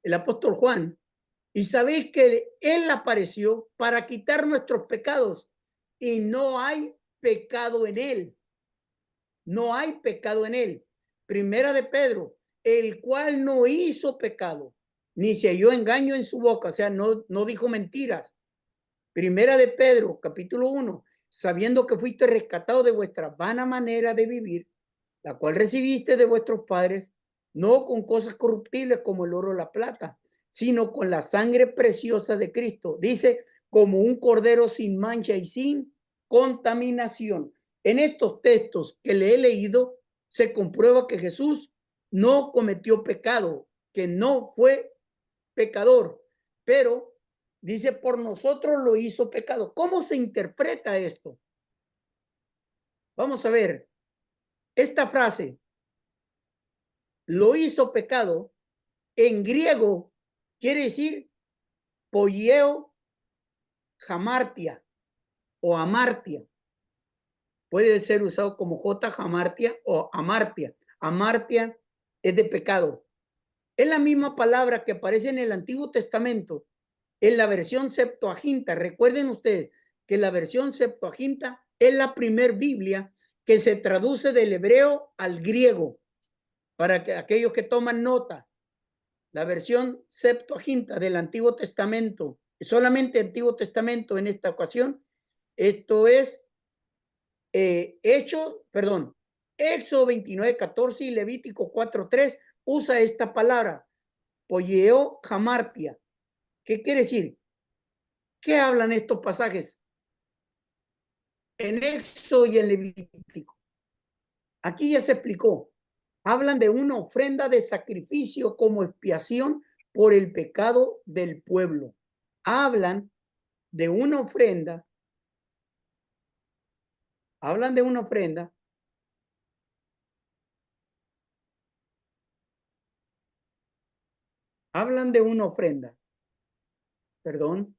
el apóstol Juan, y sabéis que él apareció para quitar nuestros pecados y no hay pecado en él. No hay pecado en él. Primera de Pedro, el cual no hizo pecado, ni se halló engaño en su boca, o sea, no dijo mentiras. Primera de Pedro, capítulo 1, sabiendo que fuiste rescatado de vuestra vana manera de vivir, la cual recibiste de vuestros padres, no con cosas corruptibles como el oro o la plata, sino con la sangre preciosa de Cristo. Dice, como un cordero sin mancha y sin contaminación. En estos textos que le he leído, se comprueba que Jesús no cometió pecado, que no fue pecador, pero dice, por nosotros lo hizo pecado. ¿Cómo se interpreta esto? Vamos a ver, esta frase, lo hizo pecado, en griego quiere decir poieo hamartia o amartia. Puede ser usado como J hamartia o amartia. Amartia es de pecado. Es la misma palabra que aparece en el Antiguo Testamento, en la versión Septuaginta. Recuerden ustedes que la versión Septuaginta es la primer Biblia que se traduce del hebreo al griego. Para que aquellos que toman nota, la versión Septuaginta del Antiguo Testamento, solamente Antiguo Testamento en esta ocasión, esto es Éxodo 29:14 y Levítico 4:3 usa esta palabra, poieo hamartia. ¿Qué quiere decir? ¿Qué hablan estos pasajes? En Éxodo y en Levítico. Aquí ya se explicó. Hablan de una ofrenda de sacrificio como expiación por el pecado del pueblo. Hablan de una ofrenda. Hablan de una ofrenda. Hablan de una ofrenda. Perdón.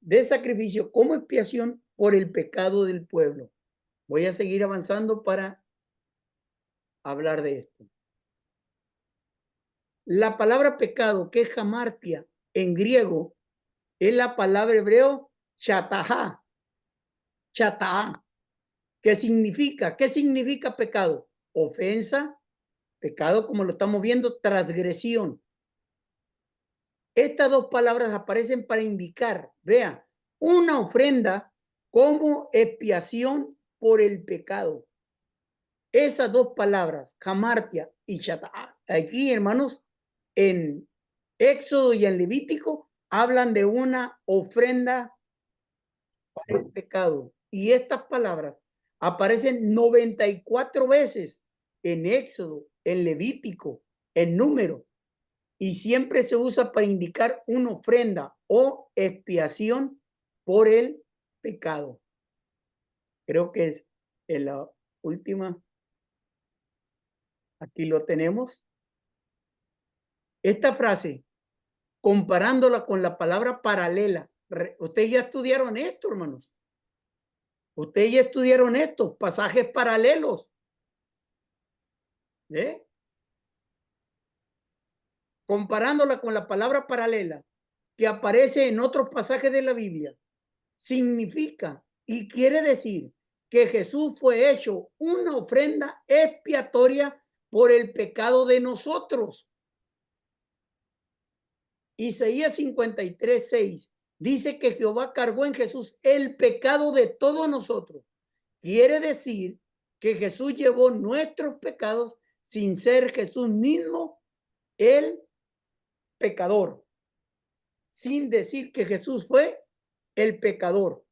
De sacrificio como expiación por el pecado del pueblo. Voy a seguir avanzando para hablar de esto. La palabra pecado, que es hamartia en griego, es la palabra hebreo shatahá, chatá. ¿Qué significa? ¿Qué significa pecado? Ofensa, pecado, como lo estamos viendo, transgresión. Estas dos palabras aparecen para indicar, vea, una ofrenda como expiación por el pecado. Esas dos palabras, hamartia y chatá, aquí, hermanos, en Éxodo y en Levítico, hablan de una ofrenda para el pecado. Y estas palabras aparecen 94 veces en Éxodo, en Levítico, en Número, y siempre se usa para indicar una ofrenda o expiación por el pecado. Creo que es en la última. Aquí lo tenemos. Esta frase, comparándola con la palabra paralela. Ustedes ya estudiaron esto, hermanos. Ustedes ya estudiaron estos pasajes paralelos. ¿Eh? Comparándola con la palabra paralela que aparece en otros pasajes de la Biblia, significa y quiere decir que Jesús fue hecho una ofrenda expiatoria por el pecado de nosotros. Isaías 53:6 dice que Jehová cargó en Jesús el pecado de todos nosotros. Quiere decir que Jesús llevó nuestros pecados sin ser Jesús mismo el pecador, sin decir que Jesús fue el pecador.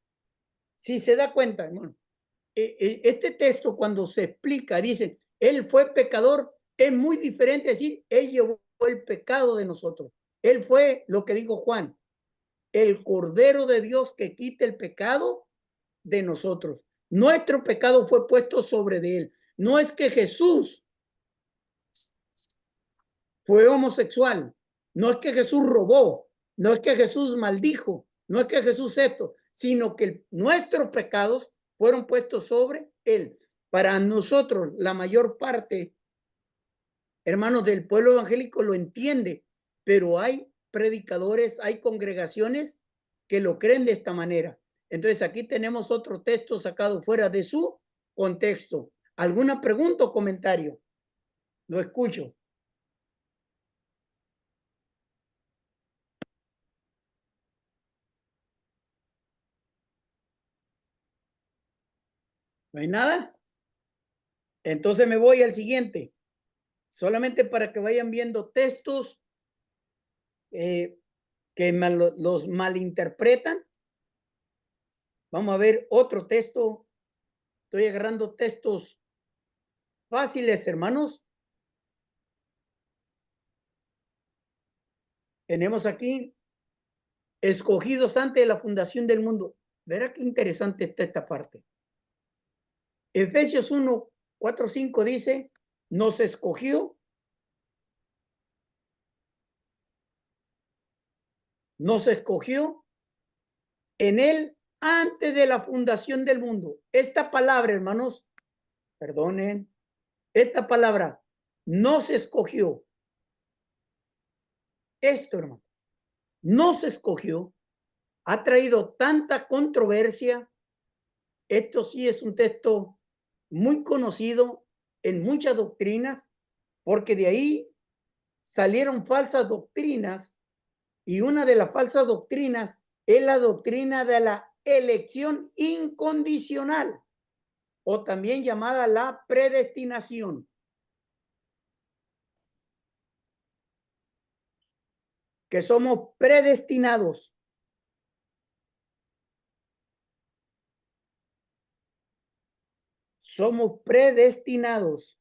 Si se da cuenta, hermano, este texto cuando se explica, dice, él fue pecador, es muy diferente decir, él llevó el pecado de nosotros. Él fue lo que dijo Juan, el Cordero de Dios que quita el pecado de nosotros. Nuestro pecado fue puesto sobre de él. No es que Jesús fue homosexual, no es que Jesús robó, no es que Jesús maldijo, no es que Jesús esto, sino que nuestros pecados fueron puestos sobre él. Para nosotros, la mayor parte, hermanos, del pueblo evangélico lo entiende, pero hay predicadores, hay congregaciones que lo creen de esta manera. Entonces aquí tenemos otro texto sacado fuera de su contexto. ¿Alguna pregunta o comentario? Lo escucho. ¿No hay nada? Entonces me voy al siguiente. Solamente para que vayan viendo textos que los malinterpretan. Vamos a ver otro texto. Estoy agarrando textos fáciles, hermanos. Tenemos aquí, escogidos antes de la fundación del mundo. Verá qué interesante está esta parte. Efesios 1, 4, 5 dice, nos escogió en él antes de la fundación del mundo. Esta palabra, hermanos, perdonen, esta palabra, nos escogió. Esto, hermano, nos escogió, ha traído tanta controversia. Esto sí es un texto muy conocido en muchas doctrinas, porque de ahí salieron falsas doctrinas, y una de las falsas doctrinas es la doctrina de la elección incondicional, o también llamada la predestinación. Que somos predestinados. Somos predestinados.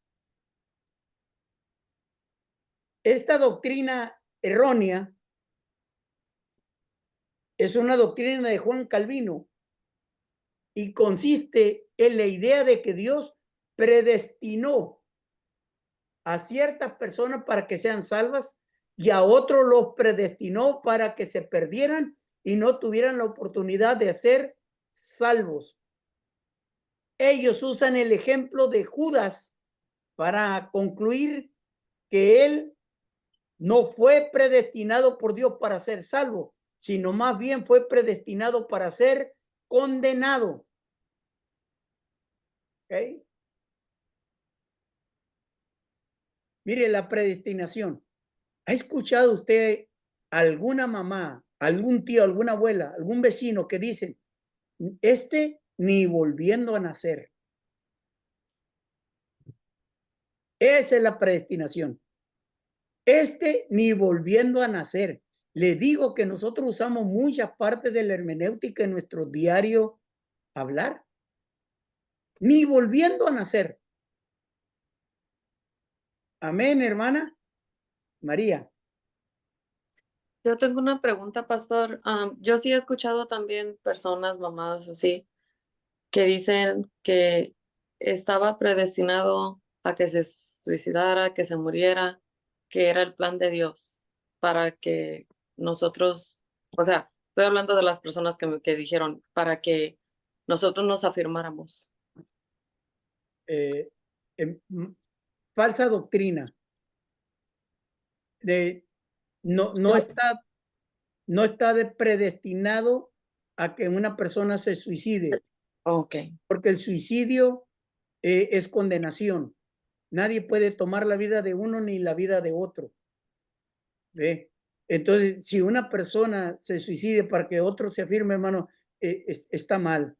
Esta doctrina errónea es una doctrina de Juan Calvino y consiste en la idea de que Dios predestinó a ciertas personas para que sean salvas y a otros los predestinó para que se perdieran y no tuvieran la oportunidad de ser salvos. Ellos usan el ejemplo de Judas para concluir que él no fue predestinado por Dios para ser salvo, sino más bien fue predestinado para ser condenado. Mire, la predestinación. ¿Ha escuchado usted alguna mamá, algún tío, alguna abuela, algún vecino que dicen, ni volviendo a nacer? Esa es la predestinación. Ni volviendo a nacer. Le digo que nosotros usamos muchas partes de la hermenéutica en nuestro diario hablar. Ni volviendo a nacer. Amén, hermana María. Yo tengo una pregunta, pastor. Yo sí he escuchado también personas, mamás así, que dicen que estaba predestinado a que se suicidara, que se muriera, que era el plan de Dios para que nosotros, o sea, estoy hablando de las personas que dijeron, para que nosotros nos afirmáramos. Falsa doctrina. No está predestinado a que una persona se suicide. Ok. Porque el suicidio es condenación. Nadie puede tomar la vida de uno ni la vida de otro. ¿Ve? Entonces, si una persona se suicide para que otro se afirme, hermano, está mal.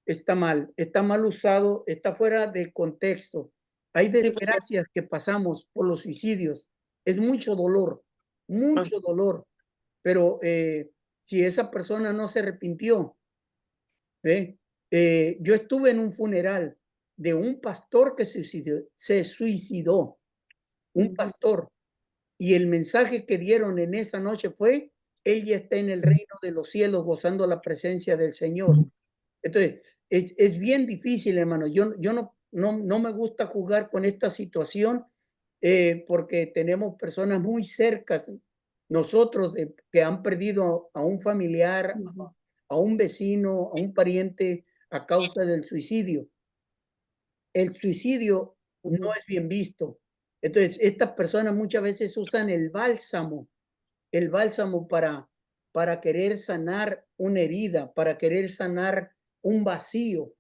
Está mal usado, está fuera de contexto. Hay desgracias que pasamos por los suicidios. Es mucho dolor, pero si esa persona no se arrepintió, ¿ve? Yo estuve en un funeral de un pastor que se suicidó, un pastor, y el mensaje que dieron en esa noche fue, él ya está en el reino de los cielos gozando la presencia del Señor. Entonces, es bien difícil, hermano. Yo no me gusta jugar con esta situación porque tenemos personas muy cercas, nosotros, que han perdido a un familiar, a un vecino, a un pariente a causa del suicidio. El suicidio no es bien visto. Entonces, estas personas muchas veces usan el bálsamo para querer sanar una herida, para querer sanar un vacío.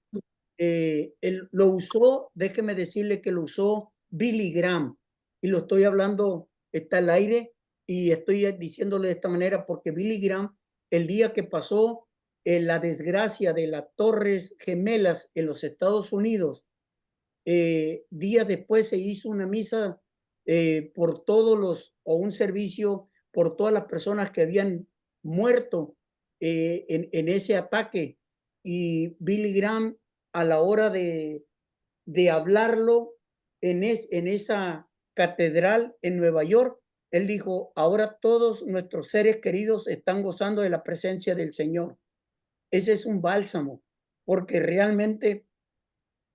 Él lo usó, déjeme decirle que lo usó Billy Graham, y lo estoy hablando, está al aire, y estoy diciéndole de esta manera porque Billy Graham, el día que pasó la desgracia de las Torres Gemelas en los Estados Unidos, días después se hizo una misa por o un servicio por todas las personas que habían muerto en ese ataque. Y Billy Graham, a la hora de hablarlo en esa catedral en Nueva York, él dijo, ahora todos nuestros seres queridos están gozando de la presencia del Señor. Ese es un bálsamo, porque realmente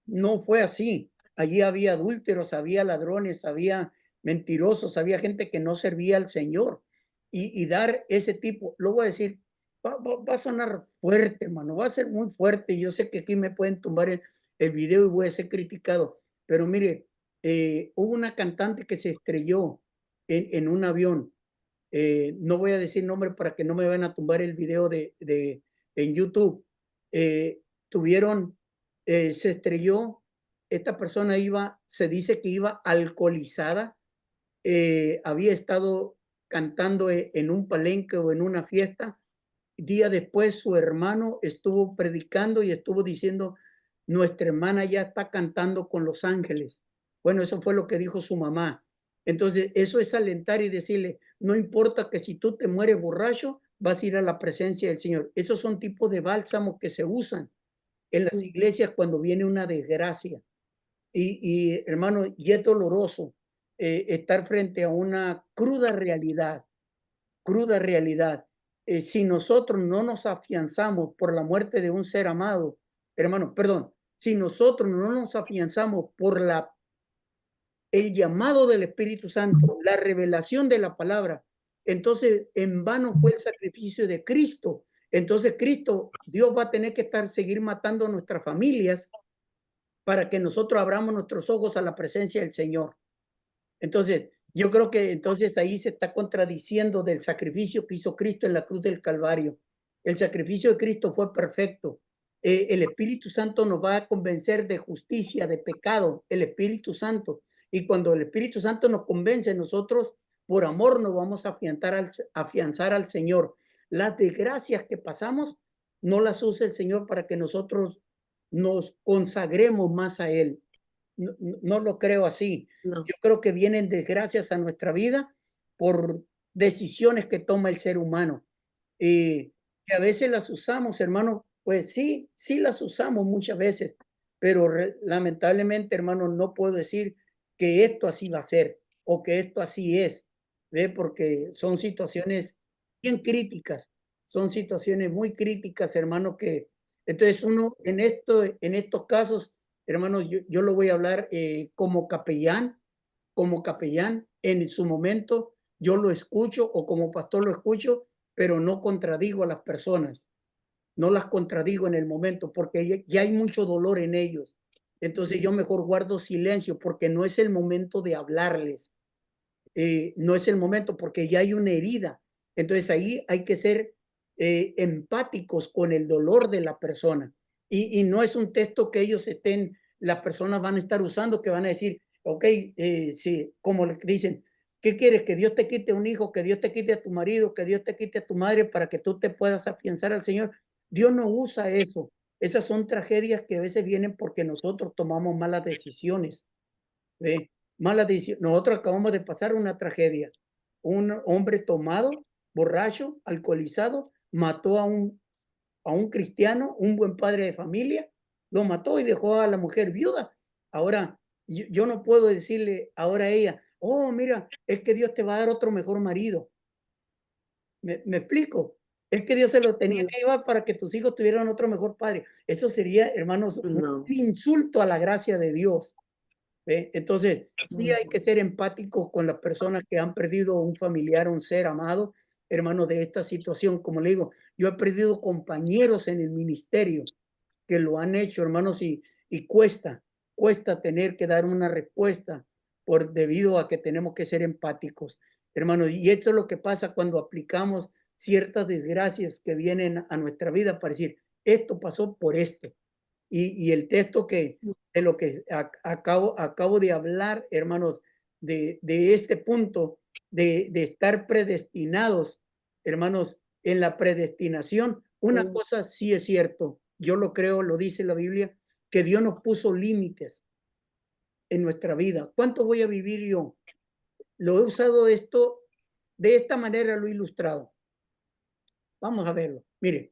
no fue así. Allí había adúlteros, había ladrones, había mentirosos, había gente que no servía al Señor. Y dar ese tipo, lo voy a decir, va a sonar fuerte, hermano, va a ser muy fuerte. Yo sé que aquí me pueden tumbar el video y voy a ser criticado, pero mire, hubo una cantante que se estrelló en un avión. No voy a decir nombre para que no me vayan a tumbar el video en YouTube. Se estrelló, esta persona se dice que iba alcoholizada, había estado cantando en un palenque o en una fiesta. Día después su hermano estuvo predicando y estuvo diciendo, nuestra hermana ya está cantando con los ángeles. Bueno, eso fue lo que dijo su mamá. Entonces, eso es alentar y decirle, no importa que si tú te mueres borracho, vas a ir a la presencia del Señor. Esos son tipos de bálsamos que se usan en las iglesias cuando viene una desgracia. Y hermano, y es doloroso estar frente a una cruda realidad. Si nosotros no nos afianzamos por la muerte de un ser amado, hermano, perdón, si nosotros no nos afianzamos por el llamado del Espíritu Santo, la revelación de la palabra, entonces en vano fue el sacrificio de Cristo. Entonces Dios va a tener que seguir matando a nuestras familias para que nosotros abramos nuestros ojos a la presencia del Señor. Entonces, yo creo que entonces ahí se está contradiciendo del sacrificio que hizo Cristo en la cruz del Calvario. El sacrificio de Cristo fue perfecto. el Espíritu Santo nos va a convencer de justicia, de pecado, el Espíritu Santo. Y cuando el Espíritu Santo nos convence, nosotros por amor nos vamos a afianzar al Señor. Las desgracias que pasamos no las usa el Señor para que nosotros nos consagremos más a Él. No lo creo así. No. Yo creo que vienen desgracias a nuestra vida por decisiones que toma el ser humano. Que a veces las usamos, hermano, pues sí, sí las usamos muchas veces, pero lamentablemente, hermano, no puedo decir que esto así va a ser o que esto así es, ¿ve? Porque son situaciones bien críticas, son situaciones muy críticas, hermano, que entonces uno en estos casos, hermanos, yo lo voy a hablar como capellán, en su momento yo lo escucho o como pastor lo escucho, pero no contradigo a las personas, no las contradigo en el momento porque ya hay mucho dolor en ellos. Entonces yo mejor guardo silencio porque no es el momento de hablarles, no es el momento porque ya hay una herida. Entonces ahí hay que ser empáticos con el dolor de la persona. Y no es un texto que ellos las personas van a estar usando, que van a decir, ok, sí, como le dicen, ¿qué quieres? Que Dios te quite un hijo, que Dios te quite a tu marido, que Dios te quite a tu madre para que tú te puedas afianzar al Señor. Dios no usa eso. Esas son tragedias que a veces vienen porque nosotros tomamos malas decisiones. ¿Ve? Malas decisiones. Nosotros acabamos de pasar una tragedia. Un hombre tomado, borracho, alcoholizado, mató a un cristiano, un buen padre de familia, lo mató y dejó a la mujer viuda. Ahora, yo no puedo decirle ahora a ella, oh, mira, es que Dios te va a dar otro mejor marido. ¿Me explico? Es que Dios se lo tenía que llevar para que tus hijos tuvieran otro mejor padre. Eso sería, hermanos, un No. insulto a la gracia de Dios. ¿Ve? Entonces, sí hay que ser empáticos con las personas que han perdido un familiar, un ser amado, hermano, de esta situación. Como le digo, yo he perdido compañeros en el ministerio que lo han hecho, hermanos, y cuesta tener que dar una respuesta debido a que tenemos que ser empáticos, hermanos. Y esto es lo que pasa cuando aplicamos ciertas desgracias que vienen a nuestra vida para decir, esto pasó por esto. Y el texto de lo que acabo de hablar, hermanos, de este punto de estar predestinados, hermanos, en la predestinación, una cosa sí es cierto, yo lo creo, lo dice la Biblia, que Dios nos puso límites en nuestra vida. ¿Cuánto voy a vivir yo? Lo he usado de esta manera lo he ilustrado. Vamos a verlo. Mire,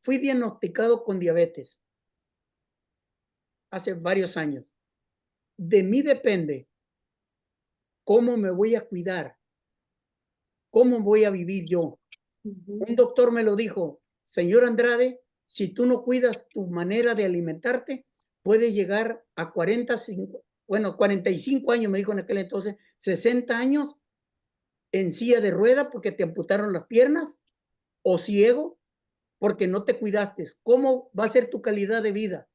fui diagnosticado con diabetes hace varios años. De mí depende cómo me voy a cuidar, cómo voy a vivir yo. Un doctor me lo dijo, señor Andrade, si tú no cuidas tu manera de alimentarte, puedes llegar a 45 años, me dijo en aquel entonces, 60 años en silla de rueda porque te amputaron las piernas o ciego porque no te cuidaste. ¿Cómo va a ser tu calidad de vida?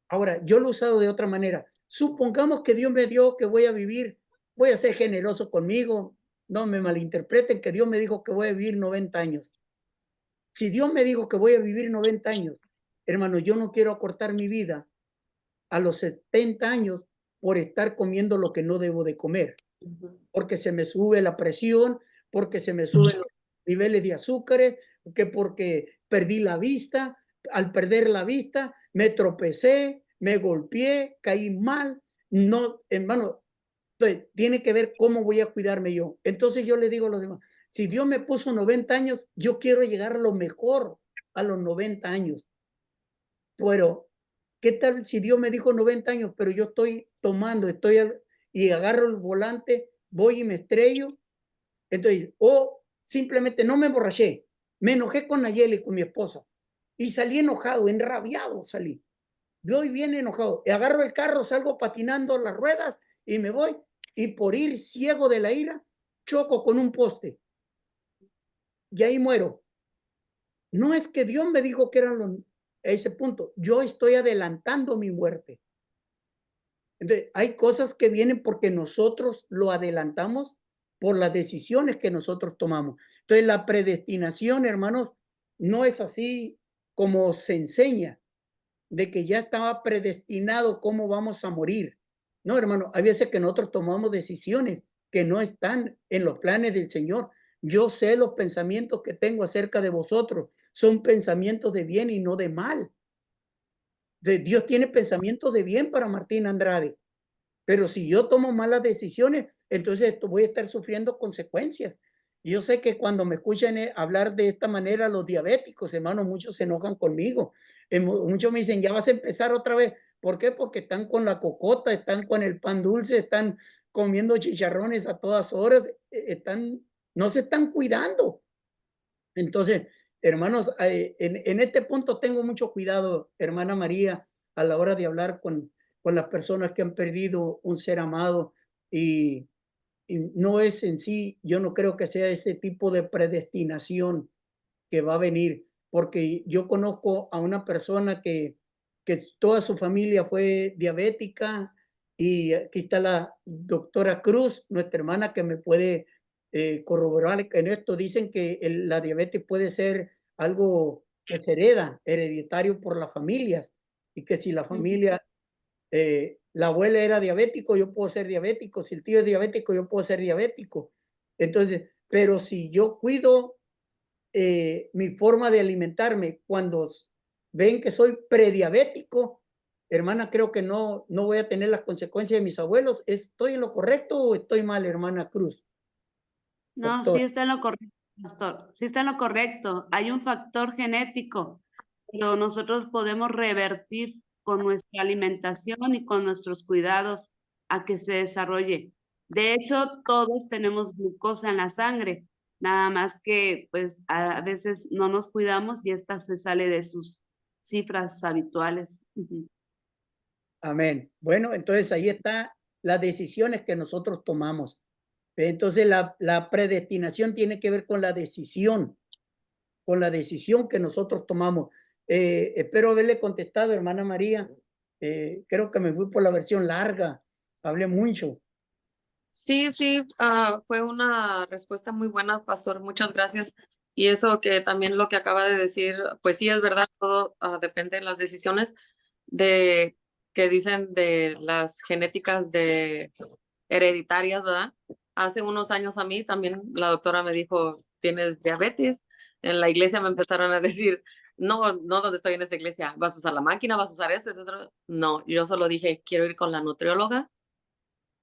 Ahora, yo lo he usado de otra manera. Supongamos que Dios me dio que voy a vivir, voy a ser generoso conmigo, no me malinterpreten que Dios me dijo que voy a vivir 90 años. Si Dios me dijo que voy a vivir 90 años, hermano, yo no quiero acortar mi vida a los 70 años por estar comiendo lo que no debo de comer, porque se me sube la presión, porque se me suben los niveles de azúcares, que porque perdí la vista, al perder la vista me tropecé, me golpeé, caí mal, no, hermano, tiene que ver cómo voy a cuidarme yo. Entonces yo le digo a los demás, si Dios me puso 90 años, yo quiero llegar a lo mejor a los 90 años. Pero, ¿qué tal si Dios me dijo 90 años, pero yo estoy tomando, y agarro el volante, voy y me estrello? Entonces, o simplemente no me emborraché, me enojé con Nayeli, con mi esposa, y salí enojado, enrabiado salí. Voy bien enojado, agarro el carro, salgo patinando las ruedas y me voy, y por ir ciego de la ira, choco con un poste. Y ahí muero. No es que Dios me dijo que eran ese punto, yo estoy adelantando mi muerte. Entonces, hay cosas que vienen porque nosotros lo adelantamos por las decisiones que nosotros tomamos. Entonces, la predestinación, hermanos, no es así como se enseña, de que ya estaba predestinado cómo vamos a morir. No, hermano, hay veces que nosotros tomamos decisiones que no están en los planes del Señor. Yo sé los pensamientos que tengo acerca de vosotros. Son pensamientos de bien y no de mal. Dios tiene pensamientos de bien para Martín Andrade. Pero si yo tomo malas decisiones, entonces voy a estar sufriendo consecuencias. Y yo sé que cuando me escuchan hablar de esta manera los diabéticos, hermanos, muchos se enojan conmigo. Muchos me dicen, ya vas a empezar otra vez. ¿Por qué? Porque están con la cocota, están con el pan dulce, están comiendo chicharrones a todas horas, no se están cuidando. Entonces, hermanos, en este punto tengo mucho cuidado, hermana María, a la hora de hablar con las personas que han perdido un ser amado y no es en sí, yo no creo que sea ese tipo de predestinación que va a venir, porque yo conozco a una persona que toda su familia fue diabética y aquí está la doctora Cruz, nuestra hermana, que me puede corroborar en esto. Dicen que la diabetes puede ser algo que se hereda, hereditario por las familias, y que si la familia, la abuela era diabético, yo puedo ser diabético, si el tío es diabético, yo puedo ser diabético. Entonces, pero si yo cuido mi forma de alimentarme cuando ven que soy prediabético, hermana, creo que no voy a tener las consecuencias de mis abuelos. ¿Estoy en lo correcto o estoy mal, hermana Cruz? No, Doctor. sí está en lo correcto, pastor. Sí está en lo correcto. Hay un factor genético, pero nosotros podemos revertir con nuestra alimentación y con nuestros cuidados a que se desarrolle. De hecho, todos tenemos glucosa en la sangre, nada más que pues a veces no nos cuidamos y esta se sale de sus cifras habituales. Amén. Bueno, entonces ahí está las decisiones que nosotros tomamos. Entonces la predestinación tiene que ver con la decisión que nosotros tomamos. Espero haberle contestado, hermana María. Creo que me fui por la versión larga, hablé mucho. Sí, sí, fue una respuesta muy buena, pastor. Muchas gracias. Y eso que también lo que acaba de decir, pues sí, es verdad, todo depende de las decisiones de que dicen de las genéticas de hereditarias, ¿verdad? Hace unos años a mí también la doctora me dijo, tienes diabetes. En la iglesia me empezaron a decir, no, no, ¿dónde estoy en esa iglesia? ¿Vas a usar la máquina? ¿Vas a usar eso? No, yo solo dije, quiero ir con la nutrióloga.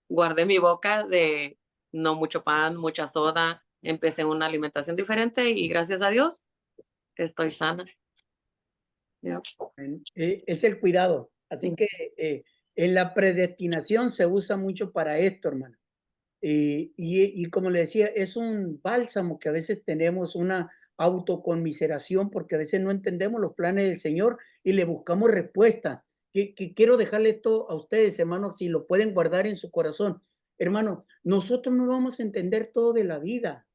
Guardé mi boca de no mucho pan, mucha soda. Empecé una alimentación diferente y gracias a Dios estoy sana. Yep. Es el cuidado. Así Sí. que en la predestinación se usa mucho para esto, hermano. Y como le decía, es un bálsamo que a veces tenemos una autoconmiseración porque a veces no entendemos los planes del Señor y le buscamos respuesta. Que quiero dejarle esto a ustedes, hermanos, si lo pueden guardar en su corazón. Hermano, nosotros no vamos a entender todo de la vida.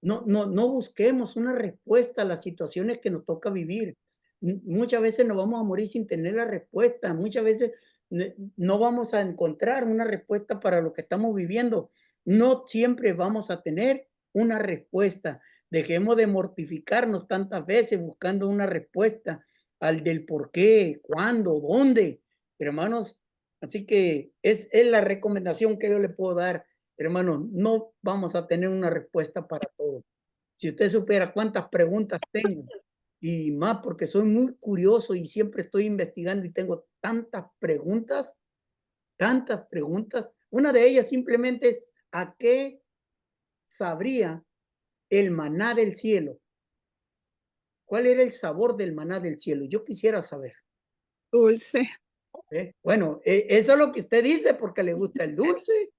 No busquemos una respuesta a las situaciones que nos toca vivir. Muchas veces nos vamos a morir sin tener la respuesta. Muchas veces no vamos a encontrar una respuesta para lo que estamos viviendo. No siempre vamos a tener una respuesta. Dejemos de mortificarnos tantas veces buscando una respuesta al del por qué, cuándo, dónde. Hermanos, así que es la recomendación que yo le puedo dar. Hermanos, no vamos a tener una respuesta para todo. Si usted supiera cuántas preguntas tengo y más porque soy muy curioso y siempre estoy investigando y tengo tantas preguntas. Una de ellas simplemente es, ¿a qué sabría el maná del cielo? ¿Cuál era el sabor del maná del cielo? Yo quisiera saber. Dulce. Bueno, eso es lo que usted dice porque le gusta el dulce.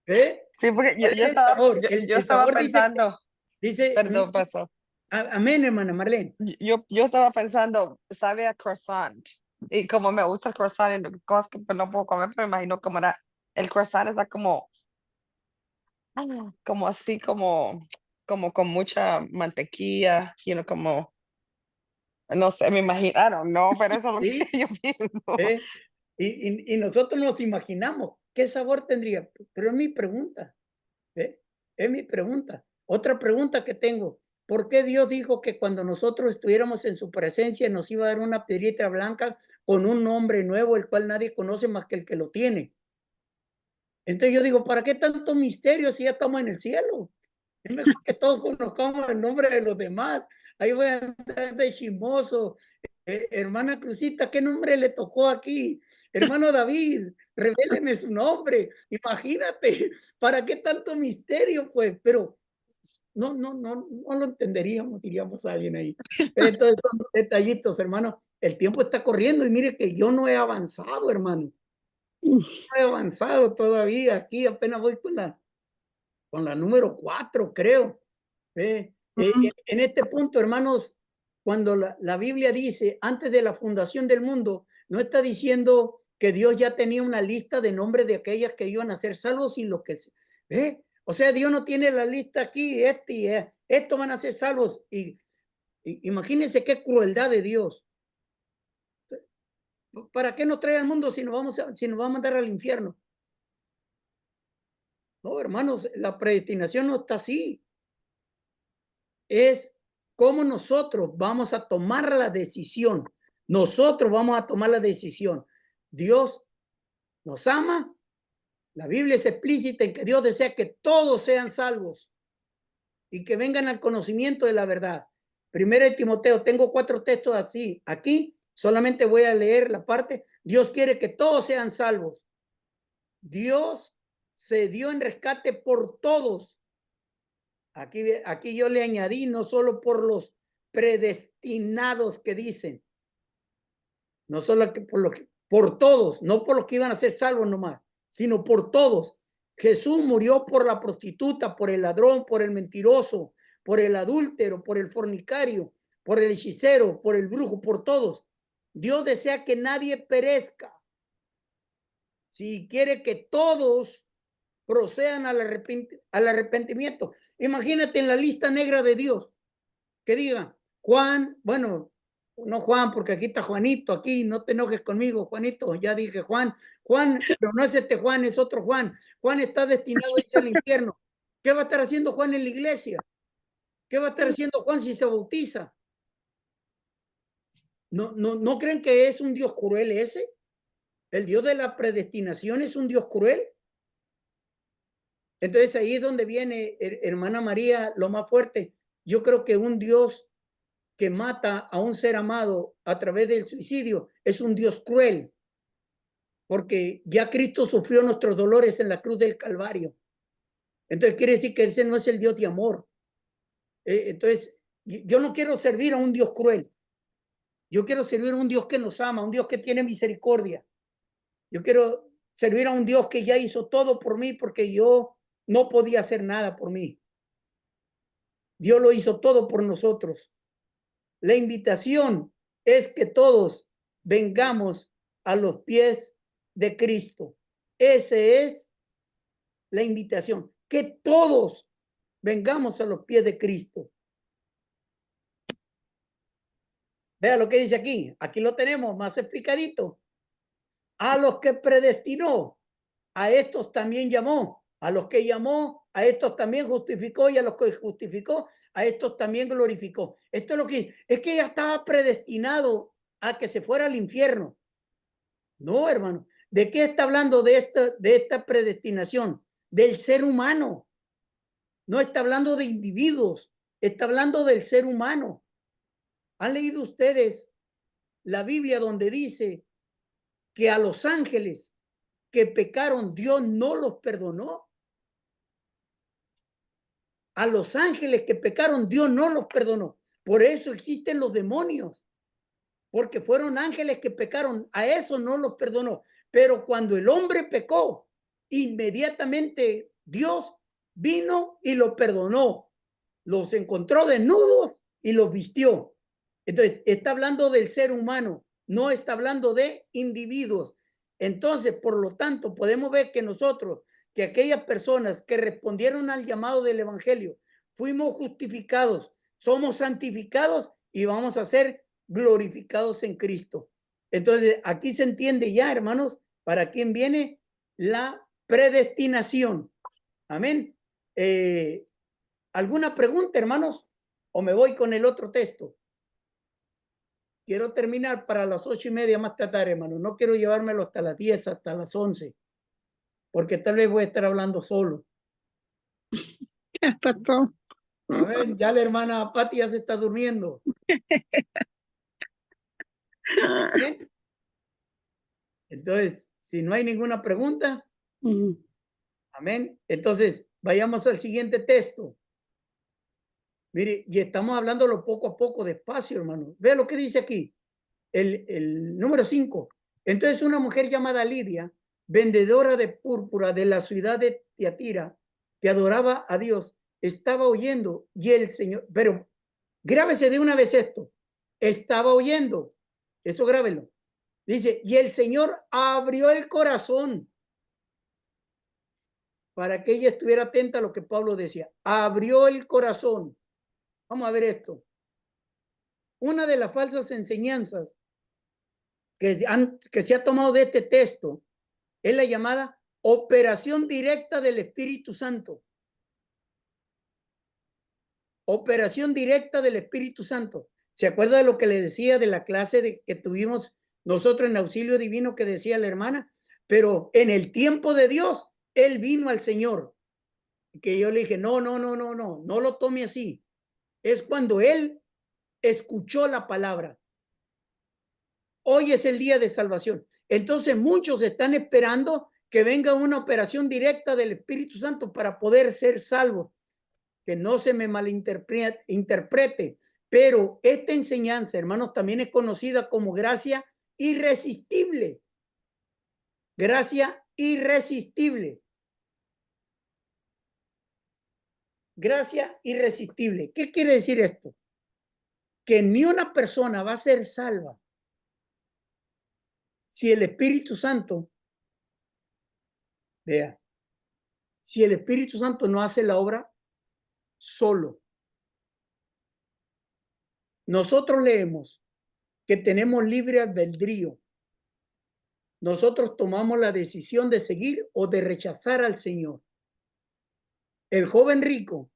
Sí, porque ¿Cuál es el sabor? El estaba sabor pensando, dice, perdón, pasó. amén, hermana Marlene. Yo estaba pensando, sabe a croissant. Y como me gusta el croissant, y cosas que pues, no puedo comer, pero me imagino cómo era. El croissant está como así, como con mucha mantequilla, como, no sé, me imagino, I don't know, pero eso es lo que Sí, yo pienso. y nosotros nos imaginamos qué sabor tendría, pero es mi pregunta. Es mi pregunta. Otra pregunta que tengo, ¿Por qué Dios dijo que cuando nosotros estuviéramos en su presencia nos iba a dar una piedrita blanca con un nombre nuevo, el cual nadie conoce más que el que lo tiene? Entonces yo digo, ¿para qué tanto misterio si ya estamos en el cielo? Es mejor que todos conozcamos el nombre de los demás. Ahí voy a andar de chismoso. Hermana Crucita, ¿qué nombre le tocó aquí? Hermano David, revéleme su nombre. Imagínate, ¿para qué tanto misterio? Pues, pero no lo entenderíamos, diríamos a alguien ahí. Pero entonces son detallitos, hermano. El tiempo está corriendo y mire que yo no he avanzado, hermano. No he avanzado todavía. Aquí apenas voy con la número 4, creo. En este punto, hermanos, cuando la Biblia dice antes de la fundación del mundo, no está diciendo que Dios ya tenía una lista de nombres de aquellas que iban a ser salvos y los que o sea, Dios no tiene la lista aquí, estos van a ser salvos. Y imagínense qué crueldad de Dios. ¿Para qué nos trae al mundo si nos vamos a mandar al infierno? No, hermanos, la predestinación no está así. Es cómo nosotros vamos a tomar la decisión. Nosotros vamos a tomar la decisión. Dios nos ama. La Biblia es explícita en que Dios desea que todos sean salvos y que vengan al conocimiento de la verdad. Primero de Timoteo, tengo 4 textos así. Aquí solamente voy a leer la parte. Dios quiere que todos sean salvos. Dios se dio en rescate por todos. Aquí yo le añadí no solo por los predestinados que dicen, no solo por todos, no por los que iban a ser salvos nomás, sino por todos. Jesús murió por la prostituta, por el ladrón, por el mentiroso, por el adúltero, por el fornicario, por el hechicero, por el brujo, por todos. Dios desea que nadie perezca. Si quiere que todos procedan al arrepentimiento. Imagínate en la lista negra de Dios, que diga, Juan, bueno, no Juan, porque aquí está Juanito, aquí, no te enojes conmigo, Juanito, ya dije Juan, pero no es este Juan, es otro Juan. Juan está destinado a irse al infierno. ¿Qué va a estar haciendo Juan en la iglesia? ¿Qué va a estar haciendo Juan si se bautiza? ¿No creen que es un Dios cruel ese? ¿El Dios de la predestinación es un Dios cruel? Entonces ahí es donde viene, hermana María, lo más fuerte. Yo creo que un Dios que mata a un ser amado a través del suicidio es un Dios cruel, porque ya Cristo sufrió nuestros dolores en la cruz del Calvario. Entonces quiere decir que ese no es el Dios de amor. Entonces yo no quiero servir a un Dios cruel. Yo quiero servir a un Dios que nos ama, un Dios que tiene misericordia. Yo quiero servir a un Dios que ya hizo todo por mí porque yo no podía hacer nada por mí. Dios lo hizo todo por nosotros. La invitación es que todos vengamos a los pies de Cristo. Esa es la invitación, que todos vengamos a los pies de Cristo. Vea lo que dice aquí. Aquí lo tenemos más explicadito. A los que predestinó, a estos también llamó. A los que llamó, a estos también justificó, y a los que justificó, a estos también glorificó. Esto es lo que es que ya estaba predestinado a que se fuera al infierno. No, hermano. ¿De qué está hablando de esta predestinación? Del ser humano. No está hablando de individuos, está hablando del ser humano. ¿Han leído ustedes la Biblia donde dice que a los ángeles que pecaron Dios no los perdonó? A los ángeles que pecaron Dios no los perdonó. Por eso existen los demonios, porque fueron ángeles que pecaron, a eso no los perdonó. Pero cuando el hombre pecó, inmediatamente Dios vino y lo perdonó. Los encontró desnudos y los vistió. Entonces, está hablando del ser humano, no está hablando de individuos. Entonces, por lo tanto, podemos ver que nosotros, que aquellas personas que respondieron al llamado del evangelio, fuimos justificados, somos santificados y vamos a ser glorificados en Cristo. Entonces, aquí se entiende ya, hermanos, para quién viene la predestinación. Amén. ¿Alguna pregunta, hermanos? ¿O me voy con el otro texto? Quiero terminar para las 8:30 más tarde, hermano. No quiero llevármelo hasta las 10, hasta las 11, porque tal vez voy a estar hablando solo. Pastor. A ver, ya la hermana Pati ya se está durmiendo. ¿Bien? Entonces, si no hay ninguna pregunta, amén. Entonces, vayamos al siguiente texto. Mire, y estamos hablándolo poco a poco, despacio, hermano. Ve lo que dice aquí, el número 5. Entonces, una mujer llamada Lidia, vendedora de púrpura de la ciudad de Tiatira, que adoraba a Dios, estaba oyendo y el Señor, pero grábese de una vez esto, estaba oyendo, eso grábelo. Dice, y el Señor abrió el corazón para que ella estuviera atenta a lo que Pablo decía. Abrió el corazón. Vamos a ver esto. Una de las falsas enseñanzas que se ha tomado de este texto es la llamada operación directa del Espíritu Santo. Operación directa del Espíritu Santo. ¿Se acuerda de lo que le decía de la clase que tuvimos nosotros en Auxilio Divino que decía la hermana? Pero en el tiempo de Dios, Él vino al Señor. Que yo le dije, no lo tome así. Es cuando Él escuchó la palabra. Hoy es el día de salvación. Entonces muchos están esperando que venga una operación directa del Espíritu Santo para poder ser salvos. Que no se me malinterprete, pero esta enseñanza, hermanos, también es conocida como gracia irresistible. Gracia irresistible. Gracia irresistible. ¿Qué quiere decir esto? Que ni una persona va a ser salva si el Espíritu Santo, vea, si el Espíritu Santo no hace la obra solo. Nosotros leemos que tenemos libre albedrío. Nosotros tomamos la decisión de seguir o de rechazar al Señor. El joven rico,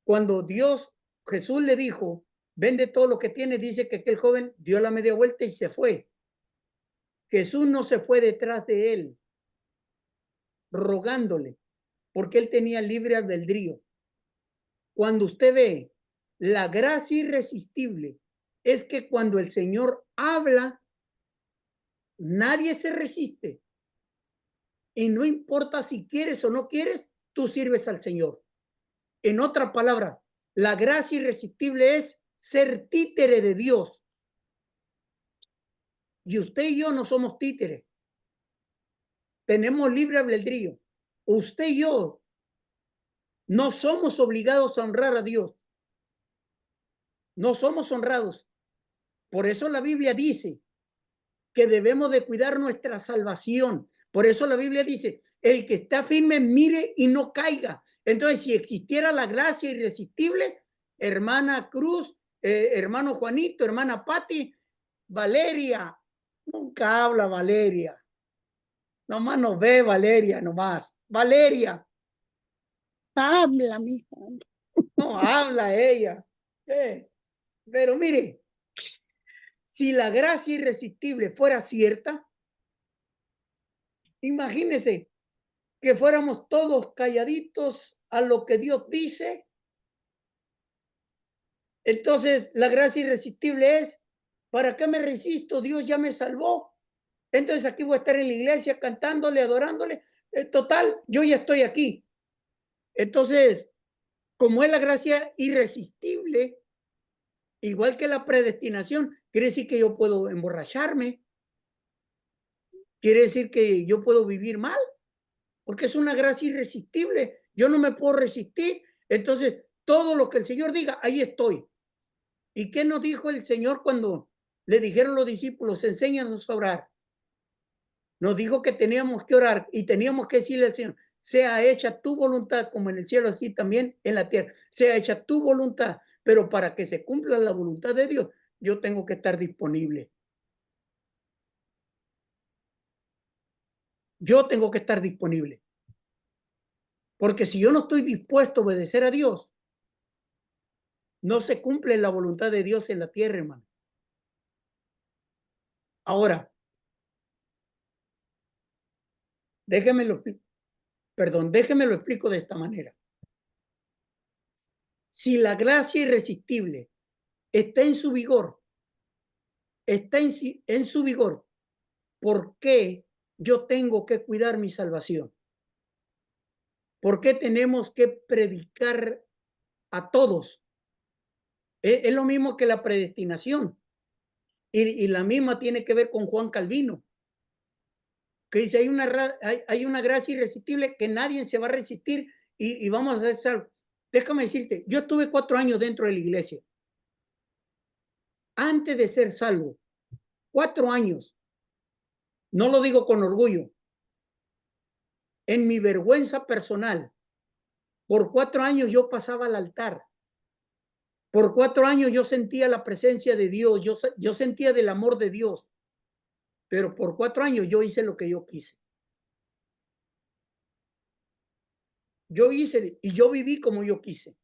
cuando Jesús le dijo, vende todo lo que tiene, dice que aquel joven dio la media vuelta y se fue. Jesús no se fue detrás de él, rogándole, porque él tenía libre albedrío. Cuando usted ve la gracia irresistible, es que cuando el Señor habla, nadie se resiste. Y no importa si quieres o no quieres, tú sirves al Señor. En otra palabra, la gracia irresistible es ser títere de Dios. Y usted y yo no somos títeres. Tenemos libre albedrío. Usted y yo no somos obligados a honrar a Dios. No somos honrados. Por eso la Biblia dice que debemos de cuidar nuestra salvación. Por eso la Biblia dice, el que está firme mire y no caiga. Entonces, si existiera la gracia irresistible, hermana Cruz, hermano Juanito, hermana Pati, Valeria, nunca habla Valeria. Nomás nos ve Valeria, nomás. Valeria. Habla, mija. No habla ella. Pero mire, si la gracia irresistible fuera cierta, imagínese que fuéramos todos calladitos a lo que Dios dice. Entonces, la gracia irresistible es, ¿para qué me resisto? Dios ya me salvó. Entonces, aquí voy a estar en la iglesia cantándole, adorándole. Total, yo ya estoy aquí. Entonces, como es la gracia irresistible, igual que la predestinación, quiere decir que yo puedo emborracharme. Quiere decir que yo puedo vivir mal, porque es una gracia irresistible. Yo no me puedo resistir. Entonces, todo lo que el Señor diga, ahí estoy. ¿Y qué nos dijo el Señor cuando le dijeron los discípulos, enséñanos a orar? Nos dijo que teníamos que orar y teníamos que decirle al Señor, sea hecha tu voluntad como en el cielo, así también en la tierra. Sea hecha tu voluntad, pero para que se cumpla la voluntad de Dios, yo tengo que estar disponible. Yo tengo que estar disponible. Porque si yo no estoy dispuesto a obedecer a Dios, no se cumple la voluntad de Dios en la tierra, hermano. Ahora, déjemelo explico de esta manera. Si la gracia irresistible está en su vigor, ¿por qué yo tengo que cuidar mi salvación? ¿Por qué tenemos que predicar a todos? Es lo mismo que la predestinación. Y la misma tiene que ver con Juan Calvino, que dice, hay una gracia irresistible que nadie se va a resistir y vamos a ser salvos. Déjame decirte, yo estuve 4 años dentro de la iglesia. Antes de ser salvo, 4 años, no lo digo con orgullo, en mi vergüenza personal, por 4 años yo pasaba al altar. Por 4 años yo sentía la presencia de Dios, yo sentía del amor de Dios, pero por 4 años yo hice lo que yo quise. Yo hice y yo viví como yo quise.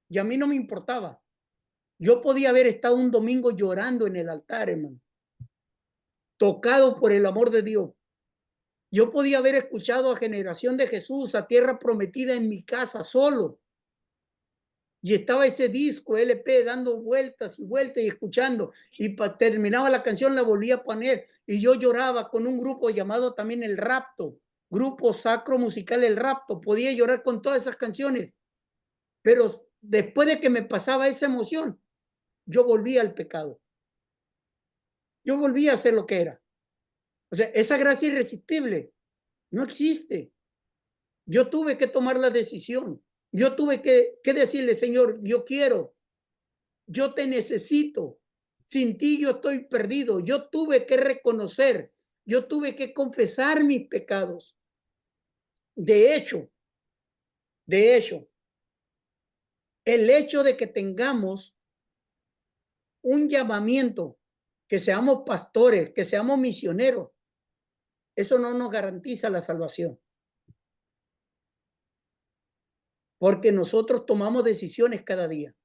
Y a mí no me importaba. Yo podía haber estado un domingo llorando en el altar, hermano, tocado por el amor de Dios. Yo podía haber escuchado a Generación de Jesús, a Tierra Prometida en mi casa solo. Y estaba ese disco LP dando vueltas y vueltas y escuchando. Y terminaba la canción, la volvía a poner. Y yo lloraba con un grupo llamado también El Rapto. Grupo sacro musical El Rapto. Podía llorar con todas esas canciones. Pero después de que me pasaba esa emoción, yo volvía al pecado. Yo volvía a ser lo que era. O sea, esa gracia irresistible no existe. Yo tuve que tomar la decisión. Yo tuve que decirle, Señor, yo quiero, yo te necesito. Sin ti yo estoy perdido. Yo tuve que reconocer, yo tuve que confesar mis pecados. De hecho, el hecho de que tengamos un llamamiento, que seamos pastores, que seamos misioneros, eso no nos garantiza la salvación. Porque nosotros tomamos decisiones cada día.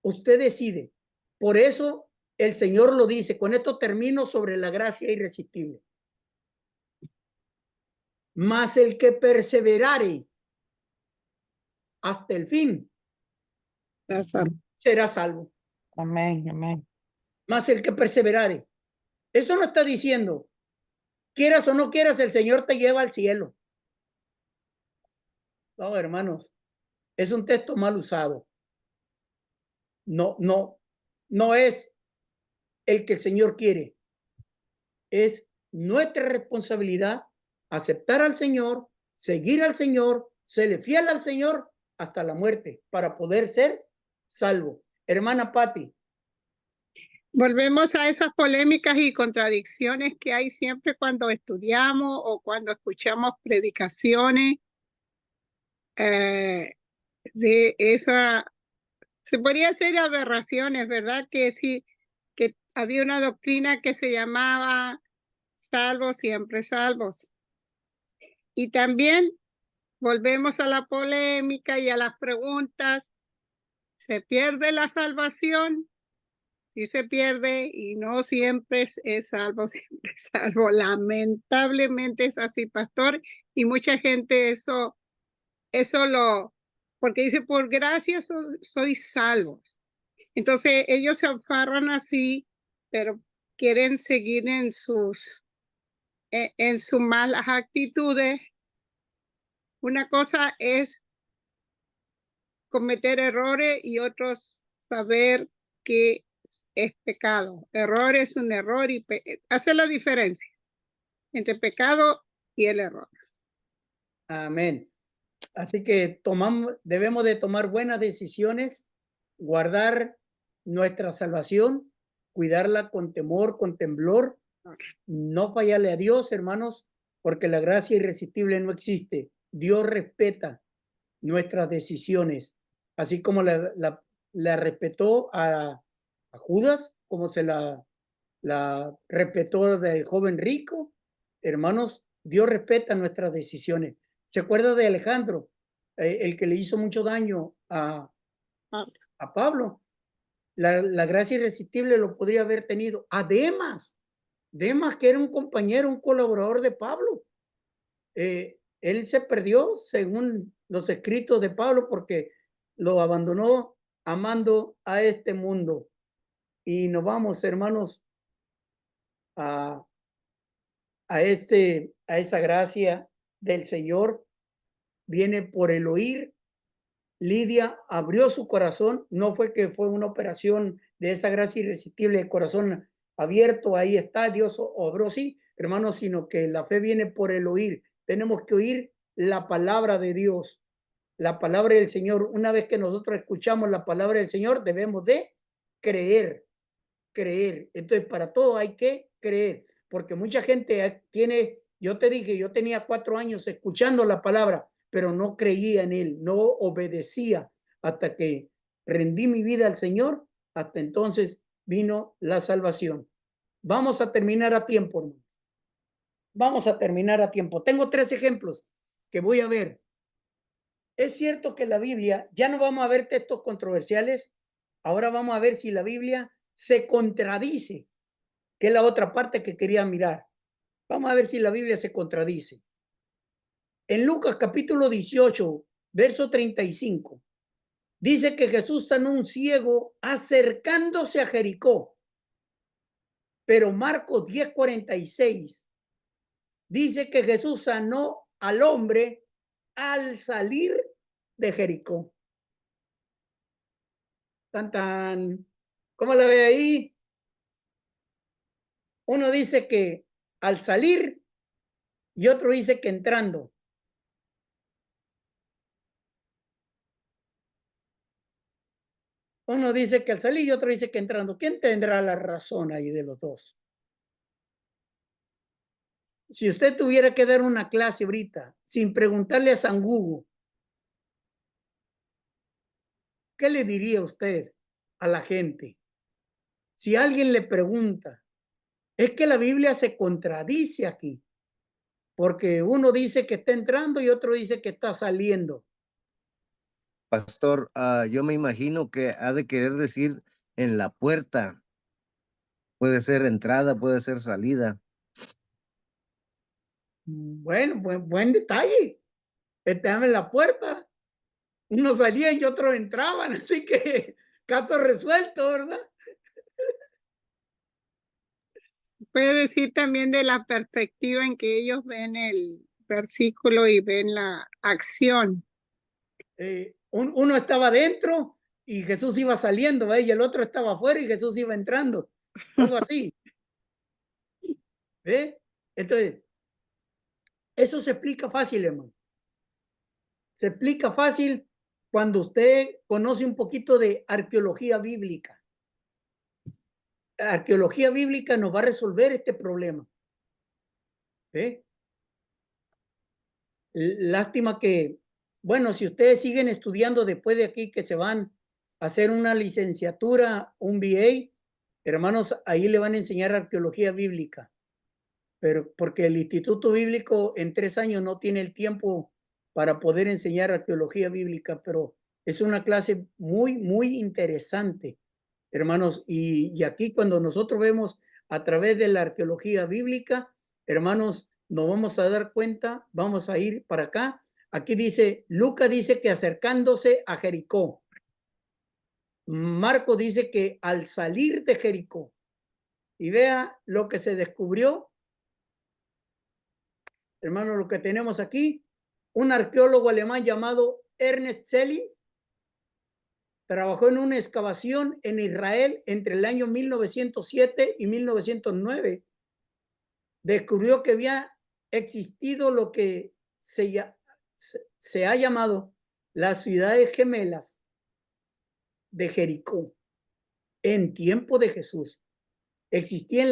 Usted decide. Por eso el Señor lo dice. Con esto termino sobre la gracia irresistible. Mas el que perseverare hasta el fin será salvo. Amén, amén. Mas el que perseverare. Eso no está diciendo, quieras o no quieras, el Señor te lleva al cielo. No, hermanos, es un texto mal usado. No es el que el Señor quiere. Es nuestra responsabilidad aceptar al Señor, seguir al Señor, serle fiel al Señor hasta la muerte para poder ser salvo. Hermana Patti. Volvemos a esas polémicas y contradicciones que hay siempre cuando estudiamos o cuando escuchamos predicaciones de esa, se podría hacer aberraciones, ¿verdad? Que sí, que había una doctrina que se llamaba salvos, siempre salvos. Y también volvemos a la polémica y a las preguntas. ¿Se pierde la salvación? Sí se pierde y no siempre es salvo, siempre es salvo. Lamentablemente es así, pastor, y mucha gente eso porque dice, por gracia soy salvos. Entonces ellos se aferran así, pero quieren seguir en sus malas actitudes. Una cosa es cometer errores y otros saber que es pecado. Error es un error y hace la diferencia entre pecado y el error. Amén. Así que debemos de tomar buenas decisiones, guardar nuestra salvación, cuidarla con temor, con temblor, no fallarle a Dios, hermanos, porque la gracia irresistible no existe. Dios respeta nuestras decisiones, así como la respetó a Judas, como se la respetó del joven rico. Hermanos, Dios respeta nuestras decisiones. ¿Se acuerda de Alejandro? el que le hizo mucho daño Ah, a Pablo. La gracia irresistible lo podría haber tenido a Demas. Demas, que era un compañero, un colaborador de Pablo. Él se perdió, según los escritos de Pablo, porque lo abandonó amando a este mundo. Y nos vamos, hermanos, a esa gracia del Señor. Viene por el oír. Lidia abrió su corazón, no fue que fue una operación de esa gracia irresistible de corazón abierto, ahí está, Dios obró, sí, hermanos, sino que la fe viene por el oír. Tenemos que oír la palabra de Dios, la palabra del Señor. Una vez que nosotros escuchamos la palabra del Señor, debemos de creer. Entonces, para todo hay que creer, porque mucha gente tiene, yo te dije, yo tenía 4 años escuchando la palabra, pero no creía en él, no obedecía hasta que rendí mi vida al Señor. Hasta entonces vino la salvación. Vamos a terminar a tiempo, hermano. Vamos a terminar a tiempo. Tengo 3 ejemplos que voy a ver. Es cierto que la Biblia, ya no vamos a ver textos controversiales, ahora vamos a ver si la Biblia se contradice, que es la otra parte que quería mirar. Vamos a ver si la Biblia se contradice. En Lucas capítulo 18, verso 35, dice que Jesús sanó a un ciego acercándose a Jericó. Pero Marcos 10:46 dice que Jesús sanó al hombre al salir de Jericó. Tan, tan. ¿Cómo la ve ahí? Uno dice que al salir y otro dice que entrando. Uno dice que al salir y otro dice que entrando. ¿Quién tendrá la razón ahí de los dos? Si usted tuviera que dar una clase ahorita sin preguntarle a San Google, ¿qué le diría usted a la gente? Si alguien le pregunta, es que la Biblia se contradice aquí, porque uno dice que está entrando y otro dice que está saliendo. Pastor, yo me imagino que ha de querer decir en la puerta. Puede ser entrada, puede ser salida. Bueno, buen detalle. Estaban en la puerta. Unos salían y otros entraban, así que caso resuelto, ¿verdad? puede decir también de la perspectiva en que ellos ven el versículo y ven la acción. Uno estaba dentro y Jesús iba saliendo, ¿ve? Y el otro estaba afuera y Jesús iba entrando. Algo así. ¿Ve? Entonces, eso se explica fácil, hermano. Se explica fácil cuando usted conoce un poquito de arqueología bíblica. La arqueología bíblica nos va a resolver este problema. ¿Ve? Lástima que, bueno, si ustedes siguen estudiando después de aquí, que se van a hacer una licenciatura, un BA, hermanos, ahí le van a enseñar arqueología bíblica. Pero porque el Instituto Bíblico en 3 años no tiene el tiempo para poder enseñar arqueología bíblica, pero es una clase muy, muy interesante, hermanos. Y aquí cuando nosotros vemos a través de la arqueología bíblica, hermanos, nos vamos a dar cuenta, vamos a ir para acá. Aquí dice, Lucas dice que acercándose a Jericó. Marco dice que al salir de Jericó. Y vea lo que se descubrió. Hermano, lo que tenemos aquí, un arqueólogo alemán llamado Ernest Selling trabajó en una excavación en Israel entre el año 1907 y 1909. Descubrió que había existido lo que se ha llamado las ciudades gemelas de Jericó en tiempo de Jesús. Existía en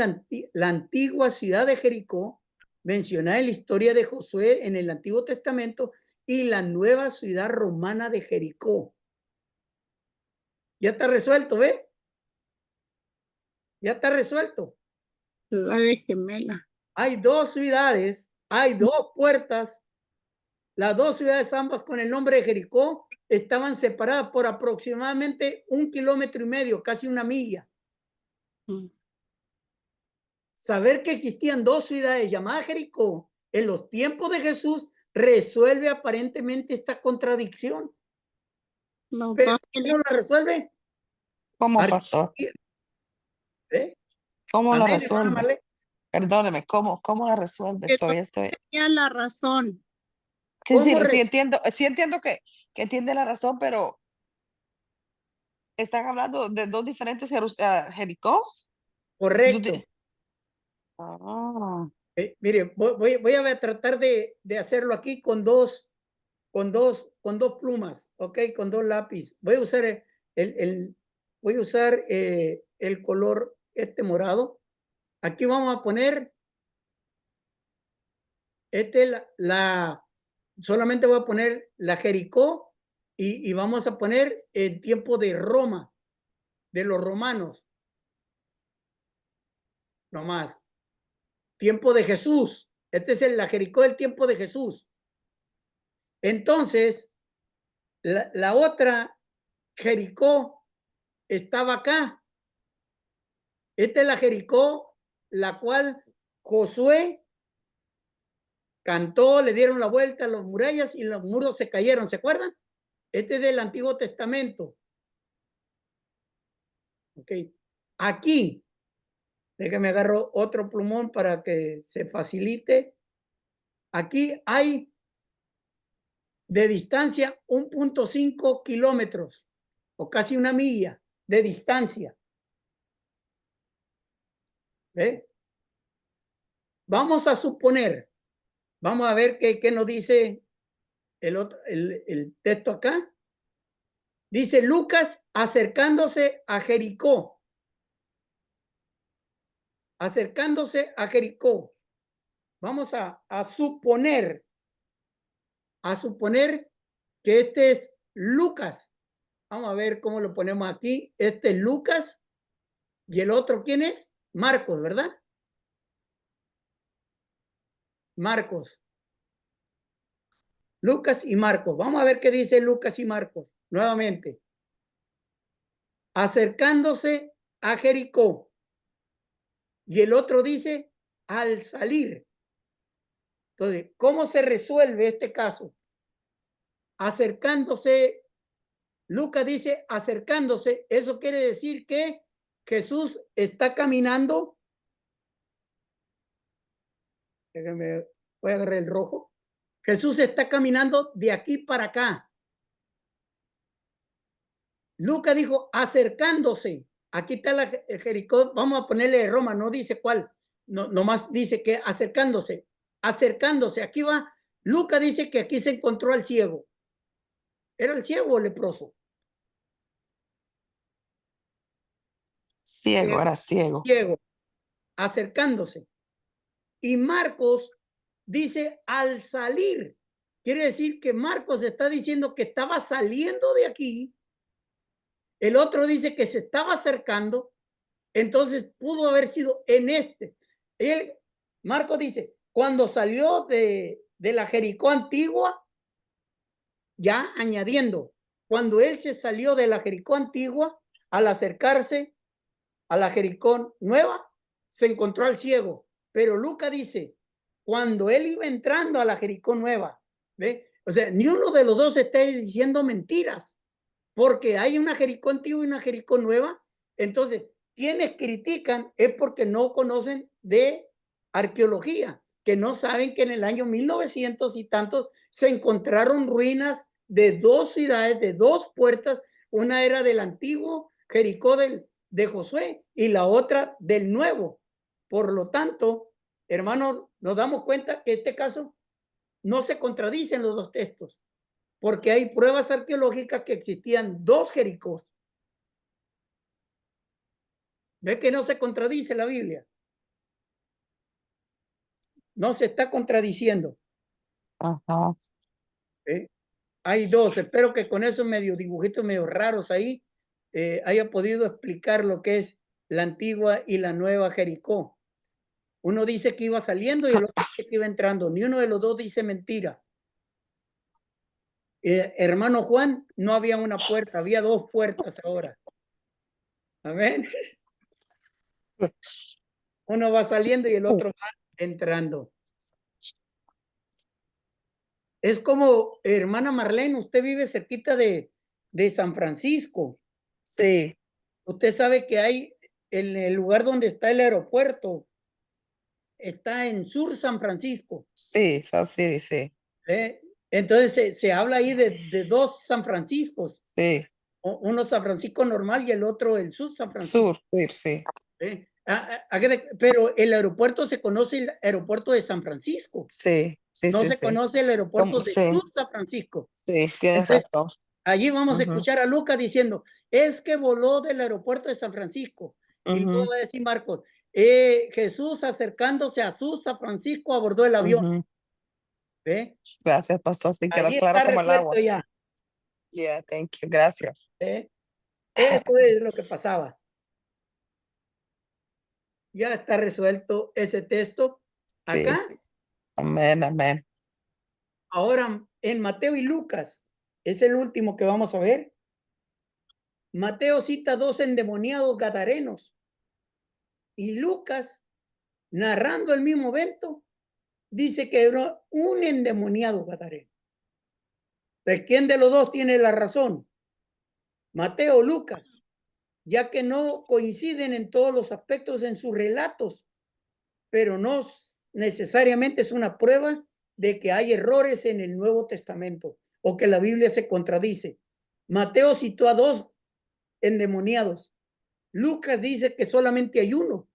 la antigua ciudad de Jericó, mencionada en la historia de Josué en el Antiguo Testamento, y la nueva ciudad romana de Jericó. Ya está resuelto, ¿ve? Ya está resuelto. Ciudad de gemela. Hay 2 ciudades, hay 2 puertas. Las dos ciudades, ambas con el nombre de Jericó, estaban separadas por aproximadamente 1,5 kilómetros, casi una milla. Saber que existían dos ciudades llamadas Jericó en los tiempos de Jesús resuelve aparentemente esta contradicción. Los Pero dos ¿quién no la resuelve? ¿Cómo, pastor? ¿Eh? ¿Cómo la Amén, hermana resuelve? Marlene. Perdóneme, ¿cómo la resuelve? que Todavía estoy. tenía la razón. Sí, sí, ¿Cómo sí entiendo que entiende la razón, pero están hablando de dos diferentes Jericós. Correcto. Ah, Mire, voy a tratar de hacerlo aquí con dos plumas, ¿ok? Con dos lápiz. Voy a usar el color morado. Aquí vamos a poner solamente voy a poner la Jericó y vamos a poner el tiempo de Roma, de los romanos. No más. Tiempo de Jesús. Este es la Jericó del tiempo de Jesús. Entonces, la otra Jericó estaba acá. Esta es la Jericó, la cual Josué cantó, le dieron la vuelta a las murallas y los muros se cayeron. ¿Se acuerdan? Este es del Antiguo Testamento. Ok. Aquí, déjame agarro otro plumón para que se facilite. Aquí hay de distancia 1,5 kilómetros o casi una milla de distancia. ¿Ve? Vamos a suponer, vamos a ver qué nos dice el texto acá. Dice Lucas acercándose a Jericó. Acercándose a Jericó. Vamos a suponer que este es Lucas. Vamos a ver cómo lo ponemos aquí. Este es Lucas y el otro, ¿quién es? Marcos, ¿verdad? Marcos. Lucas y Marcos. Vamos a ver qué dice Lucas y Marcos. Nuevamente. Acercándose a Jericó. Y el otro dice al salir. Entonces, ¿cómo se resuelve este caso? Acercándose. Lucas dice acercándose. Eso quiere decir que Jesús está caminando. Déjame, voy a agarrar el rojo. Jesús está caminando de aquí para acá. Lucas dijo acercándose. Aquí está el Jericó. Vamos a ponerle de Roma. No dice cuál. No, nomás dice que acercándose. Acercándose. Aquí va. Lucas dice que aquí se encontró al ciego. ¿Era el ciego o el leproso? ciego, era ciego. Ciego. Acercándose. Y Marcos dice al salir. Quiere decir que Marcos está diciendo que estaba saliendo de aquí. El otro dice que se estaba acercando. Entonces pudo haber sido en este. Marcos dice, cuando salió de la Jericó antigua, ya añadiendo, cuando él se salió de la Jericó antigua, al acercarse a la Jericó nueva, se encontró al ciego. Pero Lucas dice, cuando él iba entrando a la Jericó nueva, ¿ve? O sea, ni uno de los dos está diciendo mentiras, porque hay una Jericó antigua y una Jericó nueva. Entonces, quienes critican es porque no conocen de arqueología, que no saben que en el año 1900 y tantos se encontraron ruinas de dos ciudades, de dos puertas. Una era del antiguo Jericó de Josué y la otra del nuevo. Por lo tanto, hermanos, nos damos cuenta que este caso no se contradicen los dos textos, porque hay pruebas arqueológicas que existían dos Jericós. ¿Ve que no se contradice la Biblia? No se está contradiciendo. Ajá. Hay dos. Espero que con esos medio dibujitos medio raros ahí haya podido explicar lo que es la antigua y la nueva Jericó. Uno dice que iba saliendo y el otro dice que iba entrando. Ni uno de los dos dice mentira. Hermano Juan, no había una puerta, había dos puertas ahora. Amén. Uno va saliendo y el otro va entrando. Es como, hermana Marlene, usted vive cerquita de San Francisco. Sí, Usted sabe que hay en el lugar donde está el aeropuerto, está en Sur San Francisco. sí, sí, sí, ¿Eh? Entonces se habla ahí de dos San Franciscos, sí. uno San Francisco normal y el otro el Sur San Francisco. Sur, sí. ¿Eh? Pero el aeropuerto se conoce el aeropuerto de San Francisco. Sí, sí, No sí, se sí. conoce el aeropuerto de Sí, Sur San Francisco. sí, tienes Entonces, razón. allí vamos a Ujú, escuchar a Lucas diciendo, es que voló del aeropuerto de San Francisco. Y luego ujú, va a decir Marcos, Jesús acercándose a Sur San Francisco abordó el avión. ujú. ¿Ve? Gracias, pastor. Sí, queda Allí claro está como el resuelto agua. ya. Yeah, thank you. Gracias. ¿Eh? Eso es lo que pasaba. Ya está resuelto ese texto. Sí. Acá, Amén, amén. ahora en Mateo y Lucas, es el último que vamos a ver. Mateo cita dos endemoniados gadarenos y Lucas, narrando el mismo evento, dice que era un endemoniado gadareno. Pues, ¿quién de los dos tiene la razón? Mateo o Lucas, ya que no coinciden en todos los aspectos en sus relatos, pero no necesariamente es una prueba de que hay errores en el Nuevo Testamento o que la Biblia se contradice. Mateo citó a dos endemoniados. Lucas dice que solamente hay uno,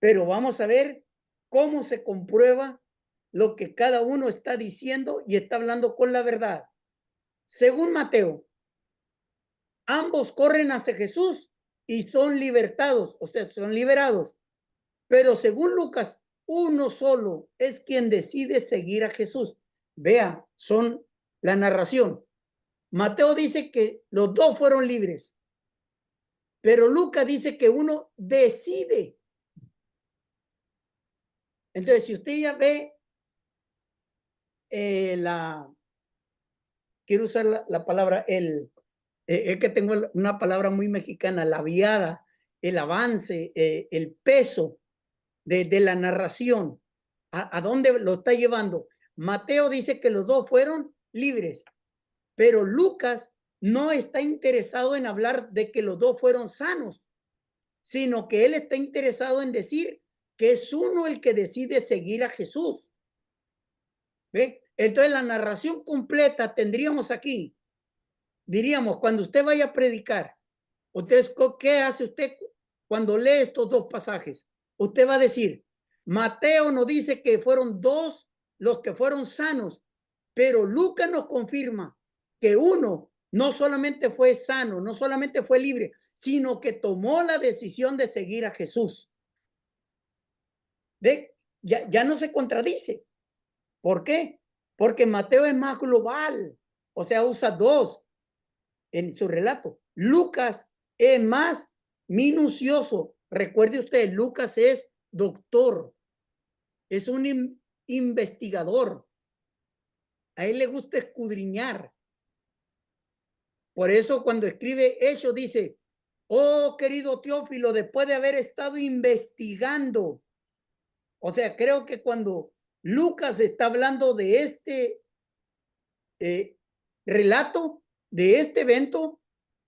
pero vamos a ver cómo se comprueba lo que cada uno está diciendo y está hablando con la verdad. Según Mateo, ambos corren hacia Jesús y son libertados, o sea, son liberados. Pero según Lucas, uno solo es quien decide seguir a Jesús. Vea, son la narración. Mateo dice que los dos fueron libres, pero Lucas dice que uno decide. Entonces, si usted ya ve quiero usar la palabra, es que tengo una palabra muy mexicana, la viada, el avance, el peso de la narración, a dónde lo está llevando. Mateo dice que los dos fueron libres, pero Lucas no está interesado en hablar de que los dos fueron sanos, sino que él está interesado en decir que es uno el que decide seguir a Jesús. ¿Ve? Entonces la narración completa tendríamos aquí, diríamos, cuando usted vaya a predicar, usted, ¿qué hace usted cuando lee estos dos pasajes? Usted va a decir, Mateo nos dice que fueron dos los que fueron sanos, pero Lucas nos confirma que uno no solamente fue sano, no solamente fue libre, sino que tomó la decisión de seguir a Jesús. ¿Ve? Ya no se contradice. ¿Por qué? Porque Mateo es más global, o sea, usa dos en su relato. Lucas es más minucioso. Recuerde usted, Lucas es doctor, es un investigador. A él le gusta escudriñar. Por eso cuando escribe Hechos dice, oh querido Teófilo, después de haber estado investigando. O sea, creo que cuando Lucas está hablando de este relato, de este evento,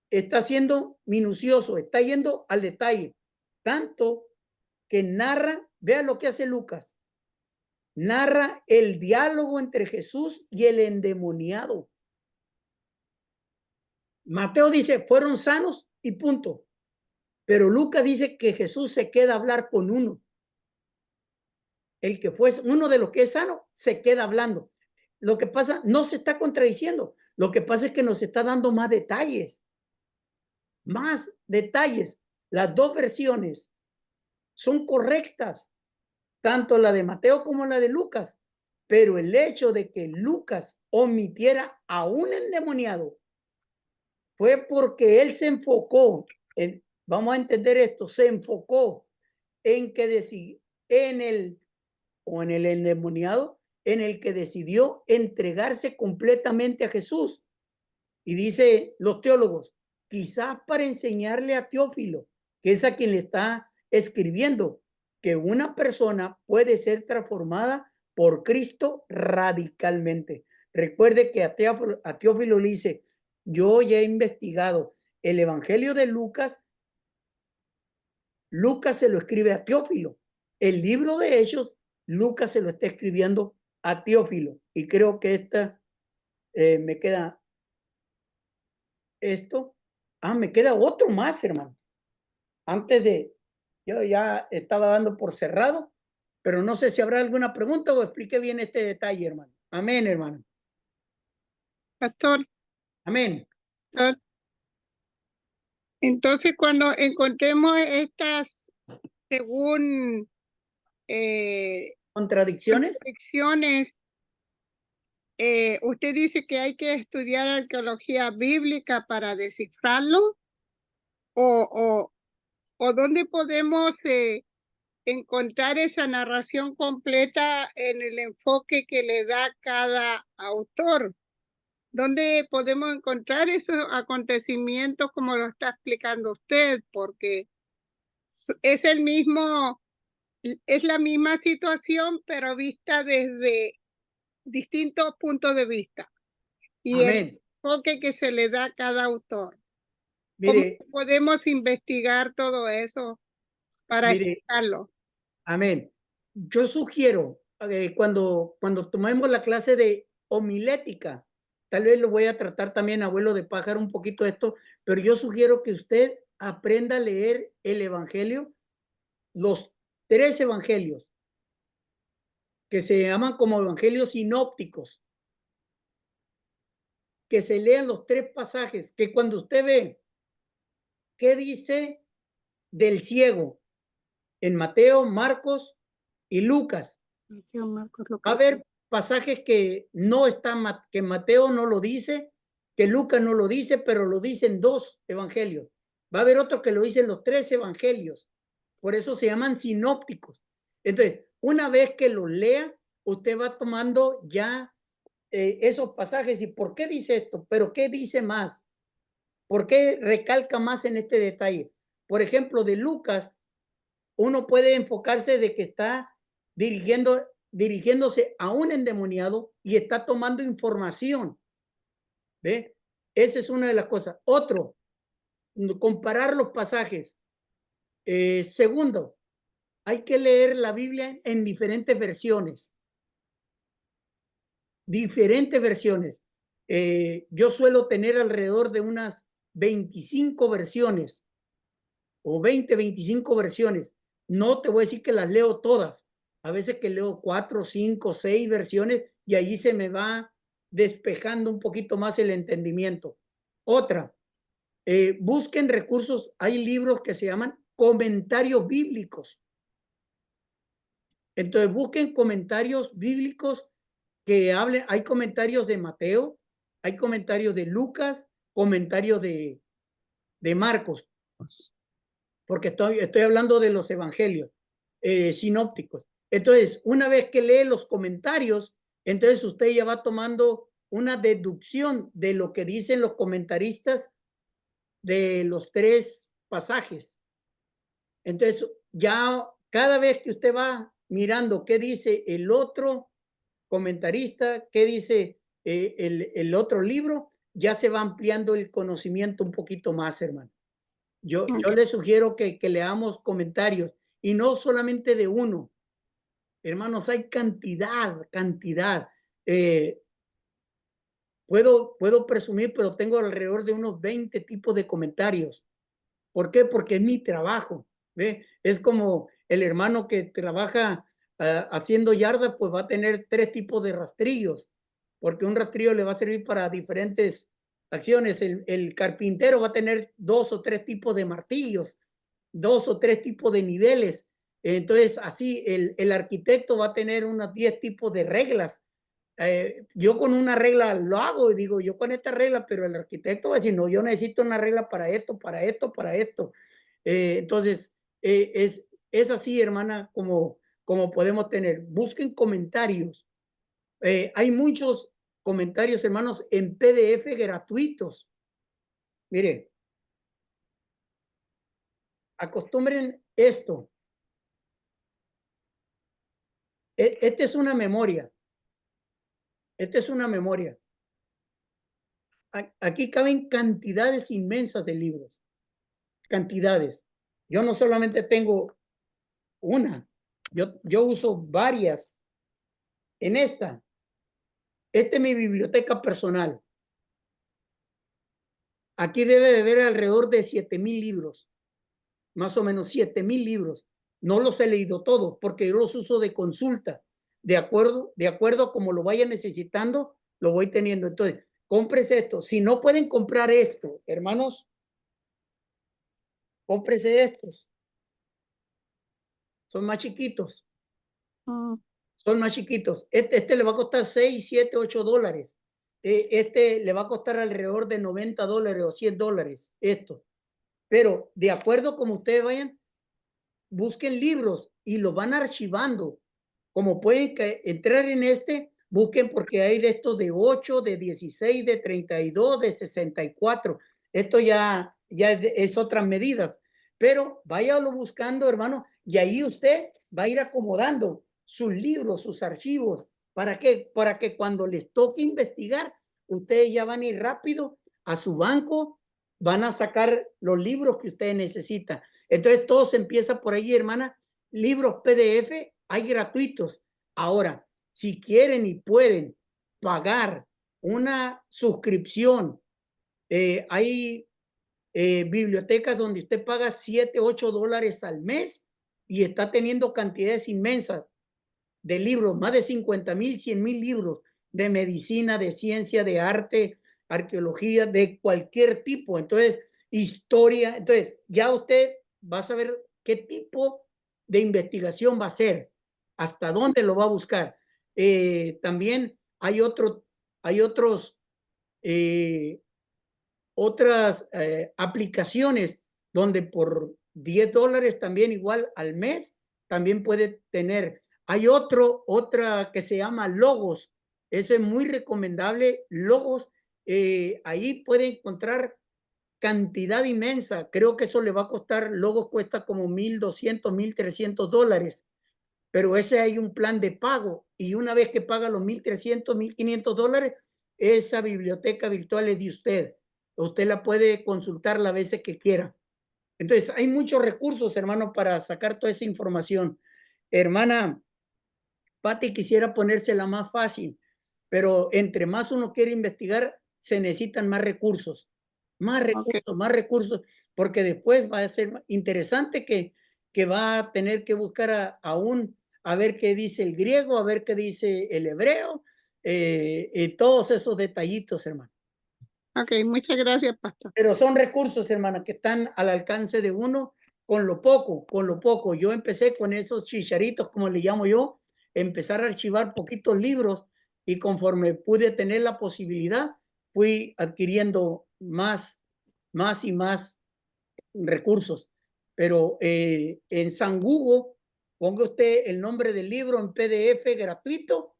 está siendo minucioso, está yendo al detalle, tanto que narra, vea lo que hace Lucas, narra el diálogo entre Jesús y el endemoniado. Mateo dice, fueron sanos y punto. Pero Lucas dice que Jesús se queda a hablar con uno. El que fue uno de los que es sano se queda hablando. Lo que pasa, no se está contradiciendo. Lo que pasa es que nos está dando más detalles. Más detalles. Las dos versiones son correctas, tanto la de Mateo como la de Lucas. Pero el hecho de que Lucas omitiera a un endemoniado fue porque él se enfocó en, vamos a entender esto, se enfocó en que en el endemoniado en el que decidió entregarse completamente a Jesús. Y dice los teólogos, quizás para enseñarle a Teófilo, que es a quien le está escribiendo, que una persona puede ser transformada por Cristo radicalmente. Recuerde que a Teófilo le dice, yo ya he investigado el Evangelio de Lucas. Lucas se lo escribe a Teófilo. El libro de Hechos, Lucas se lo está escribiendo a Teófilo. Y creo que esta me queda esto. Me queda otro más, hermano. Antes de, yo ya estaba dando por cerrado, pero no sé si habrá alguna pregunta o explique bien este detalle, hermano. Amén, hermano. Pastor, Amén. pastor. Entonces, cuando encontremos estas, según ¿Contradicciones? contradicciones, usted dice que hay que estudiar arqueología bíblica para descifrarlo, o dónde podemos encontrar esa narración completa en el enfoque que le da cada autor. ¿Dónde podemos encontrar esos acontecimientos como lo está explicando usted? Porque es el mismo, es la misma situación, pero vista desde distintos puntos de vista. Y el Amén. enfoque que se le da a cada autor. Mire, ¿Cómo podemos investigar todo eso para mire, explicarlo? amén. Yo sugiero, cuando tomemos la clase de homilética, tal vez lo voy a tratar también, abuelo de pájaro, un poquito esto, pero yo sugiero que usted aprenda a leer el Evangelio, los 3 evangelios, que se llaman como evangelios sinópticos, que se lean los 3 pasajes, que cuando usted ve qué dice del ciego en Mateo, Marcos y Lucas, va a haber pasajes que no están, que Mateo no lo dice, que Lucas no lo dice, pero lo dicen 2 evangelios. Va a haber otro que lo dicen los 3 evangelios. Por eso se llaman sinópticos. Entonces, una vez que los lea, usted va tomando ya esos pasajes y por qué dice esto, pero qué dice más, por qué recalca más en este detalle. Por ejemplo, de Lucas, uno puede enfocarse de que está dirigiéndose a un endemoniado y está tomando información. ¿Ve? Esa es una de las cosas. Otro, comparar los pasajes. Segundo, hay que leer la Biblia en diferentes versiones. Diferentes versiones. Yo suelo tener alrededor de unas 25 versiones o 20, 25 versiones. No te voy a decir que las leo todas. A veces que leo 4, 5, 6 versiones y ahí se me va despejando un poquito más el entendimiento. Otra, busquen recursos. Hay libros que se llaman comentarios bíblicos. Entonces busquen comentarios bíblicos que hablen. Hay comentarios de Mateo, hay comentarios de Lucas, comentarios de Marcos, porque estoy hablando de los evangelios sinópticos. Entonces, una vez que lee los comentarios, entonces usted ya va tomando una deducción de lo que dicen los comentaristas de los 3 pasajes. Entonces, ya cada vez que usted va mirando qué dice el otro comentarista, qué dice el otro libro, ya se va ampliando el conocimiento un poquito más, hermano. Yo le sugiero que leamos comentarios y no solamente de uno. Hermanos, hay cantidad. Puedo presumir, pero tengo alrededor de unos 20 tipos de comentarios. ¿Por qué? Porque es mi trabajo. ¿Ve? Es como el hermano que trabaja haciendo yarda, pues va a tener 3 tipos de rastrillos, porque un rastrillo le va a servir para diferentes acciones. El carpintero va a tener 2 o 3 tipos de martillos, 2 o 3 tipos de niveles. Entonces, así el arquitecto va a tener unos 10 tipos de reglas. Yo con una regla lo hago y digo, yo con esta regla, pero el arquitecto va a decir, no, yo necesito una regla para esto, para esto, para esto. Entonces, es así, hermana, como podemos tener. Busquen comentarios Hay muchos comentarios, hermanos, en PDF gratuitos. Mire, acostumbren esto. Esta es una memoria. Esta es una memoria. Aquí caben cantidades inmensas de libros. Cantidades. Yo no solamente tengo una, yo uso varias. En esta es mi biblioteca personal. Aquí debe de haber alrededor de 7,000 libros, más o menos 7,000 libros. No los he leído todos porque yo los uso de consulta. De acuerdo a como lo vaya necesitando, lo voy teniendo. Entonces, cómprese esto. Si no pueden comprar esto, hermanos, cómprese estos. Son más chiquitos. Son más chiquitos. Este le va a costar 6, 7, 8 dólares. Este le va a costar alrededor de 90 dólares o 100 dólares. Esto. Pero de acuerdo como ustedes vayan, busquen libros y los van archivando. Como pueden entrar en este, busquen porque hay de estos de 8, de 16, de 32, de 64. Esto ya es otras medidas. Pero váyalo buscando, hermano, y ahí usted va a ir acomodando sus libros, sus archivos. ¿Para qué? Para que cuando les toque investigar, ustedes ya van a ir rápido a su banco, van a sacar los libros que ustedes necesitan. Entonces todo se empieza por ahí, hermana. Libros PDF hay gratuitos. Ahora, si quieren y pueden pagar una suscripción, hay bibliotecas donde usted paga 7, 8 dólares al mes y está teniendo cantidades inmensas de libros, más de 50,000, 100,000 libros de medicina, de ciencia, de arte, arqueología, de cualquier tipo. Entonces, historia. Entonces, ya usted va a saber qué tipo de investigación va a hacer, hasta dónde lo va a buscar. También hay otros otras aplicaciones donde por 10 dólares también igual al mes también puede tener. Hay otra que se llama Logos. Ese es muy recomendable. Logos, ahí puede encontrar cantidad inmensa. Creo que eso le va a costar, Logos cuesta como 1,200, 1,300 dólares. Pero ese hay un plan de pago y una vez que paga los 1,300, 1,500 dólares, esa biblioteca virtual es de usted. Usted la puede consultar las veces que quiera. Entonces, hay muchos recursos, hermano, para sacar toda esa información. Hermana Pati quisiera ponérsela más fácil, pero entre más uno quiere investigar, se necesitan más recursos, más recursos, porque después va a ser interesante que va a tener que buscar a ver qué dice el griego, a ver qué dice el hebreo, todos esos detallitos, hermano. Ok, muchas gracias, pastor. Pero son recursos, hermana, que están al alcance de uno con lo poco, con lo poco. Yo empecé con esos chicharitos, como le llamo yo, empezar a archivar poquitos libros y conforme pude tener la posibilidad, fui adquiriendo más y más recursos. Pero en San Google, ponga usted el nombre del libro en PDF gratuito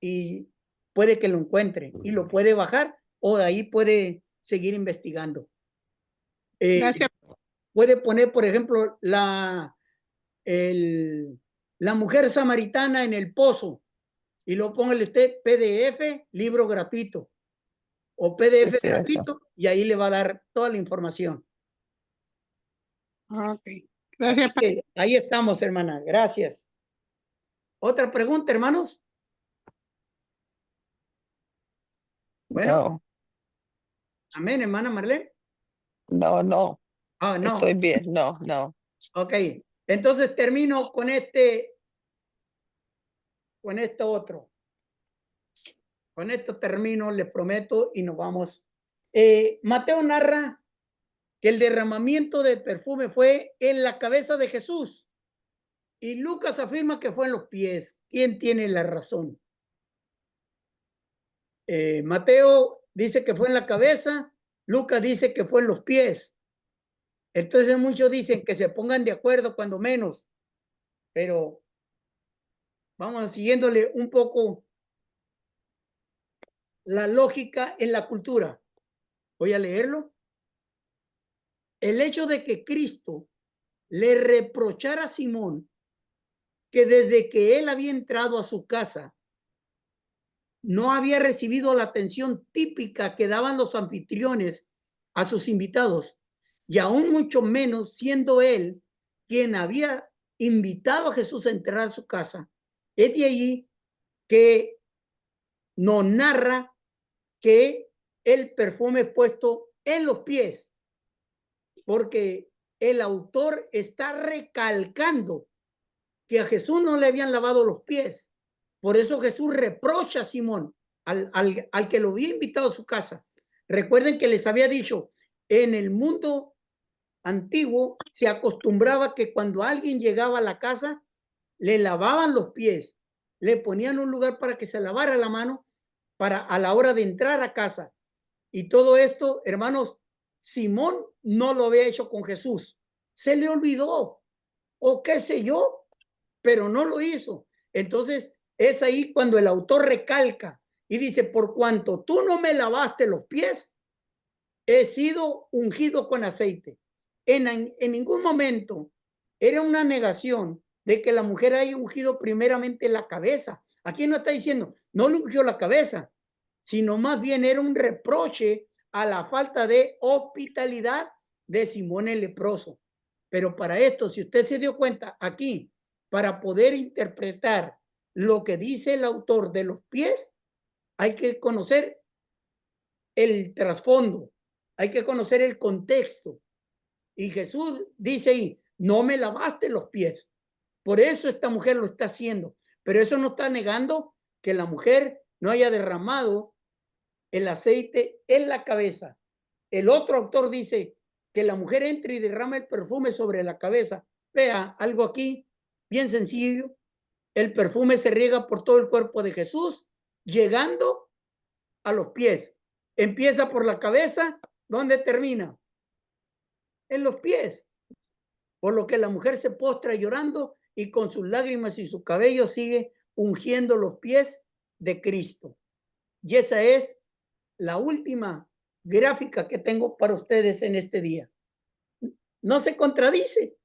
y puede que lo encuentre y lo puede bajar o de ahí puede seguir investigando. Gracias. Puede poner, por ejemplo, la mujer samaritana en el pozo y lo póngale usted PDF, libro gratuito o PDF gratuito y ahí le va a dar toda la información. Ok, gracias. Ahí estamos, hermana. Gracias. ¿Otra pregunta, hermanos? Bueno. No. Amén, hermana Marlene. No, no. Ah, no. Estoy bien. No, no. Ok. Entonces termino con otro. Con esto termino, les prometo, y nos vamos. Mateo narra que el derramamiento de perfume fue en la cabeza de Jesús. Y Lucas afirma que fue en los pies. ¿Quién tiene la razón? Mateo dice que fue en la cabeza. Lucas dice que fue en los pies. Entonces muchos dicen que se pongan de acuerdo cuando menos. Pero vamos siguiéndole un poco la lógica en la cultura. Voy a leerlo. El hecho de que Cristo le reprochara a Simón que desde que él había entrado a su casa no había recibido la atención típica que daban los anfitriones a sus invitados, y aún mucho menos siendo él quien había invitado a Jesús a entrar a su casa. Es de allí que nos narra que el perfume puesto en los pies, porque el autor está recalcando que a Jesús no le habían lavado los pies. Por eso Jesús reprocha a Simón, al que lo había invitado a su casa. Recuerden que les había dicho, en el mundo antiguo se acostumbraba que cuando alguien llegaba a la casa, le lavaban los pies, le ponían un lugar para que se lavara la mano para a la hora de entrar a casa. Y todo esto, hermanos, Simón no lo había hecho con Jesús. Se le olvidó, o qué sé yo, pero no lo hizo. Entonces, es ahí cuando el autor recalca y dice, por cuanto tú no me lavaste los pies, he sido ungido con aceite. En ningún momento era una negación de que la mujer haya ungido primeramente la cabeza. Aquí no está diciendo, no le ungió la cabeza, sino más bien era un reproche a la falta de hospitalidad de Simón el leproso. Pero para esto, si usted se dio cuenta aquí, para poder interpretar lo que dice el autor de los pies, hay que conocer el trasfondo, hay que conocer el contexto. Y Jesús dice ahí, no me lavaste los pies. Por eso esta mujer lo está haciendo. Pero eso no está negando que la mujer no haya derramado el aceite en la cabeza. El otro autor dice que la mujer entre y derrama el perfume sobre la cabeza. Vea, algo aquí bien sencillo. El perfume se riega por todo el cuerpo de Jesús, llegando a los pies. Empieza por la cabeza, ¿dónde termina? En los pies. Por lo que la mujer se postra llorando y con sus lágrimas y su cabello sigue ungiendo los pies de Cristo. Y esa es la última gráfica que tengo para ustedes en este día. No se contradice.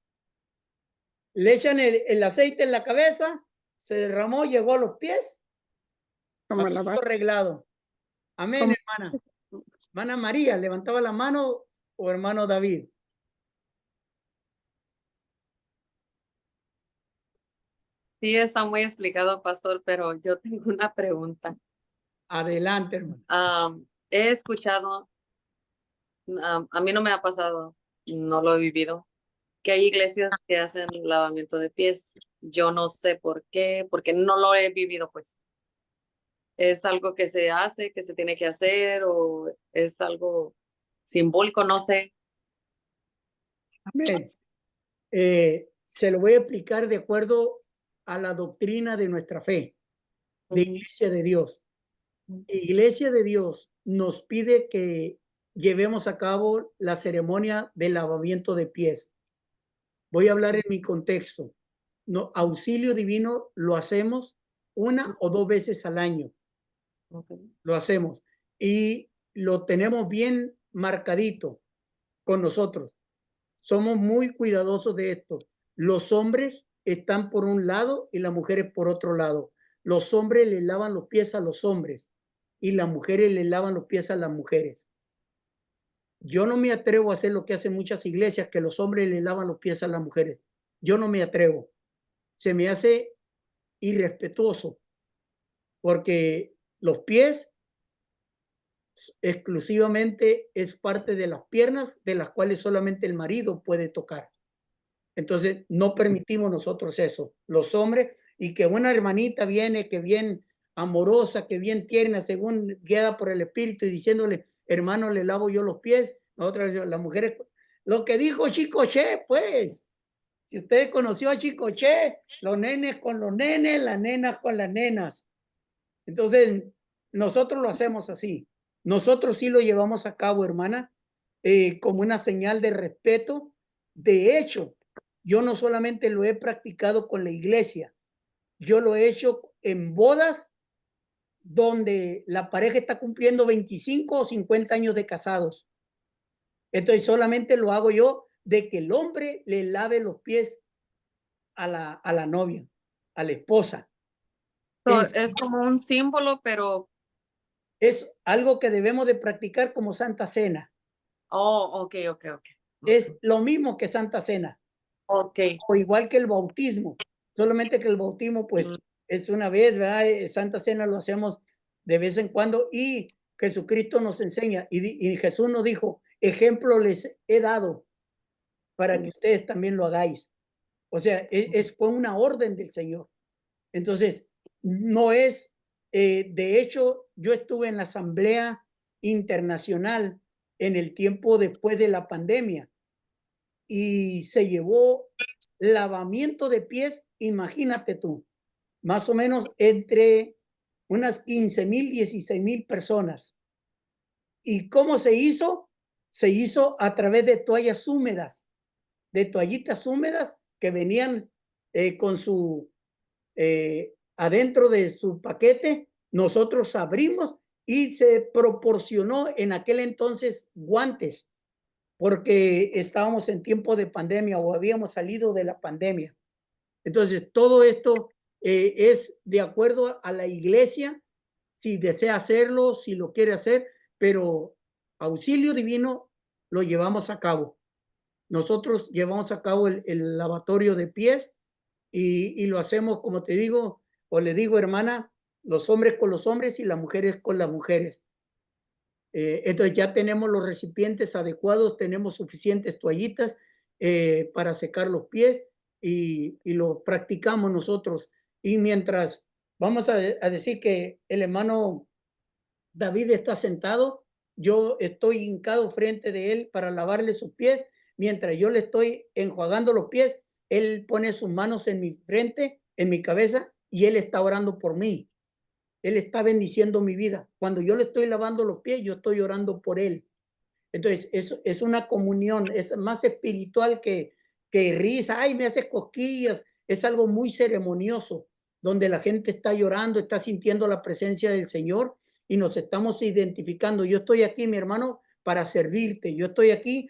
Le echan el aceite en la cabeza, se derramó, llegó a los pies. Como la Asunto arreglado. Amén, Como- hermana. Hermana María, levantaba la mano, o hermano David. Sí, está muy explicado, pastor, pero yo tengo una pregunta. Adelante, hermano. He escuchado, a mí no me ha pasado, no lo he vivido, que hay iglesias que hacen lavamiento de pies. Yo no sé por qué, porque no lo he vivido, pues. ¿Es algo que se hace, que se tiene que hacer, o es algo simbólico? No sé. Amén. Se lo voy a explicar de acuerdo a la doctrina de nuestra fe, de Iglesia de Dios. Iglesia de Dios nos pide que llevemos a cabo la ceremonia de lavamiento de pies. Voy a hablar en mi contexto. No, auxilio divino lo hacemos una o dos veces al año. Lo hacemos y lo tenemos bien marcadito con nosotros. Somos muy cuidadosos de esto. Los hombres están por un lado y las mujeres por otro lado. Los hombres le lavan los pies a los hombres y las mujeres le lavan los pies a las mujeres. Yo no me atrevo a hacer lo que hacen muchas iglesias, que los hombres le lavan los pies a las mujeres. Yo no me atrevo. Se me hace irrespetuoso porque los pies exclusivamente es parte de las piernas de las cuales solamente el marido puede tocar. Entonces, no permitimos nosotros eso, los hombres, y que una hermanita viene, que bien amorosa, que bien tierna, según guiada por el Espíritu, y diciéndole, hermano, le lavo yo los pies. Nosotros, las mujeres, lo que dijo Chicoche, pues, si usted conoció a Chicoche, los nenes con los nenes, las nenas con las nenas. Entonces, nosotros lo hacemos así. Nosotros sí lo llevamos a cabo, hermana, como una señal de respeto. De hecho, yo no solamente lo he practicado con la iglesia, yo lo he hecho en bodas donde la pareja está cumpliendo 25 o 50 años de casados. Entonces solamente lo hago yo de que el hombre le lave los pies a la novia, a la esposa. Es como un símbolo, pero... Es algo que debemos de practicar como Santa Cena. Oh, ok. Es lo mismo que Santa Cena. Ok. O igual que el bautismo. Solamente que el bautismo, pues, es una vez, ¿verdad? Santa Cena lo hacemos de vez en cuando y Jesucristo nos enseña. Y Jesús nos dijo, ejemplo les he dado para que ustedes también lo hagáis. O sea, fue una orden del Señor. Entonces, no es, de hecho, yo estuve en la Asamblea Internacional en el tiempo después de la pandemia y se llevó lavamiento de pies, imagínate tú, más o menos entre unas 15,000, 16,000 personas. ¿Y cómo se hizo? Se hizo a través de toallas húmedas, de toallitas húmedas que venían con su adentro de su paquete. Nosotros abrimos y se proporcionó en aquel entonces guantes porque estábamos en tiempo de pandemia o habíamos salido de la pandemia. Entonces, todo esto es de acuerdo a la iglesia, si desea hacerlo, si lo quiere hacer, pero Auxilio Divino lo llevamos a cabo. Nosotros llevamos a cabo el lavatorio de pies y lo hacemos, como te digo, o le digo, hermana, los hombres con los hombres y las mujeres con las mujeres. Entonces ya tenemos los recipientes adecuados, tenemos suficientes toallitas para secar los pies y lo practicamos nosotros. Y mientras vamos a decir que el hermano David está sentado, yo estoy hincado frente de él para lavarle sus pies. Mientras yo le estoy enjuagando los pies, él pone sus manos en mi frente, en mi cabeza, y él está orando por mí. Él está bendiciendo mi vida. Cuando yo le estoy lavando los pies, yo estoy orando por él. Entonces, es una comunión, es más espiritual que risa. Ay, me hace cosquillas. Es algo muy ceremonioso, donde la gente está llorando, está sintiendo la presencia del Señor y nos estamos identificando. Yo estoy aquí, mi hermano, para servirte. Yo estoy aquí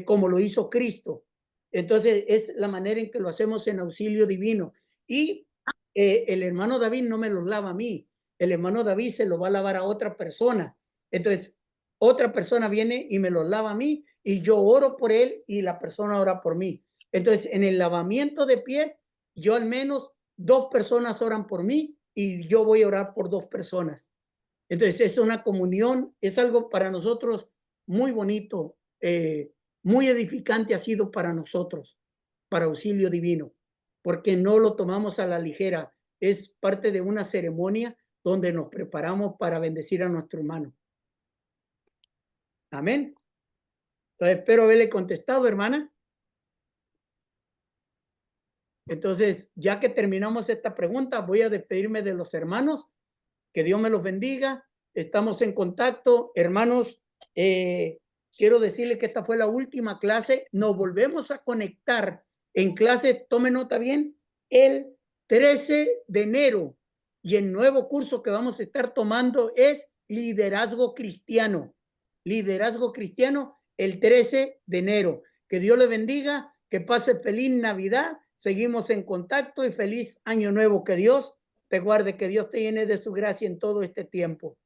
como lo hizo Cristo. Entonces, es la manera en que lo hacemos en Auxilio Divino. Y el hermano David no me los lava a mí. El hermano David se lo va a lavar a otra persona. Entonces, otra persona viene y me los lava a mí y yo oro por él y la persona ora por mí. Entonces, en el lavamiento de pies, yo al menos 2 personas oran por mí y yo voy a orar por 2 personas. Entonces, es una comunión, es algo para nosotros muy bonito, muy edificante ha sido para nosotros, para Auxilio Divino, porque no lo tomamos a la ligera, es parte de una ceremonia donde nos preparamos para bendecir a nuestro hermano. Amén. Entonces, espero haberle contestado, hermana. Entonces, ya que terminamos esta pregunta, voy a despedirme de los hermanos. Que Dios me los bendiga. Estamos en contacto. Hermanos, quiero decirles que esta fue la última clase. Nos volvemos a conectar en clase, tome nota bien, el 13 de enero. Y el nuevo curso que vamos a estar tomando es Liderazgo Cristiano. Liderazgo Cristiano el 13 de enero. Que Dios le bendiga, que pase feliz Navidad. Seguimos en contacto y feliz año nuevo. Que Dios te guarde, que Dios te llene de su gracia en todo este tiempo.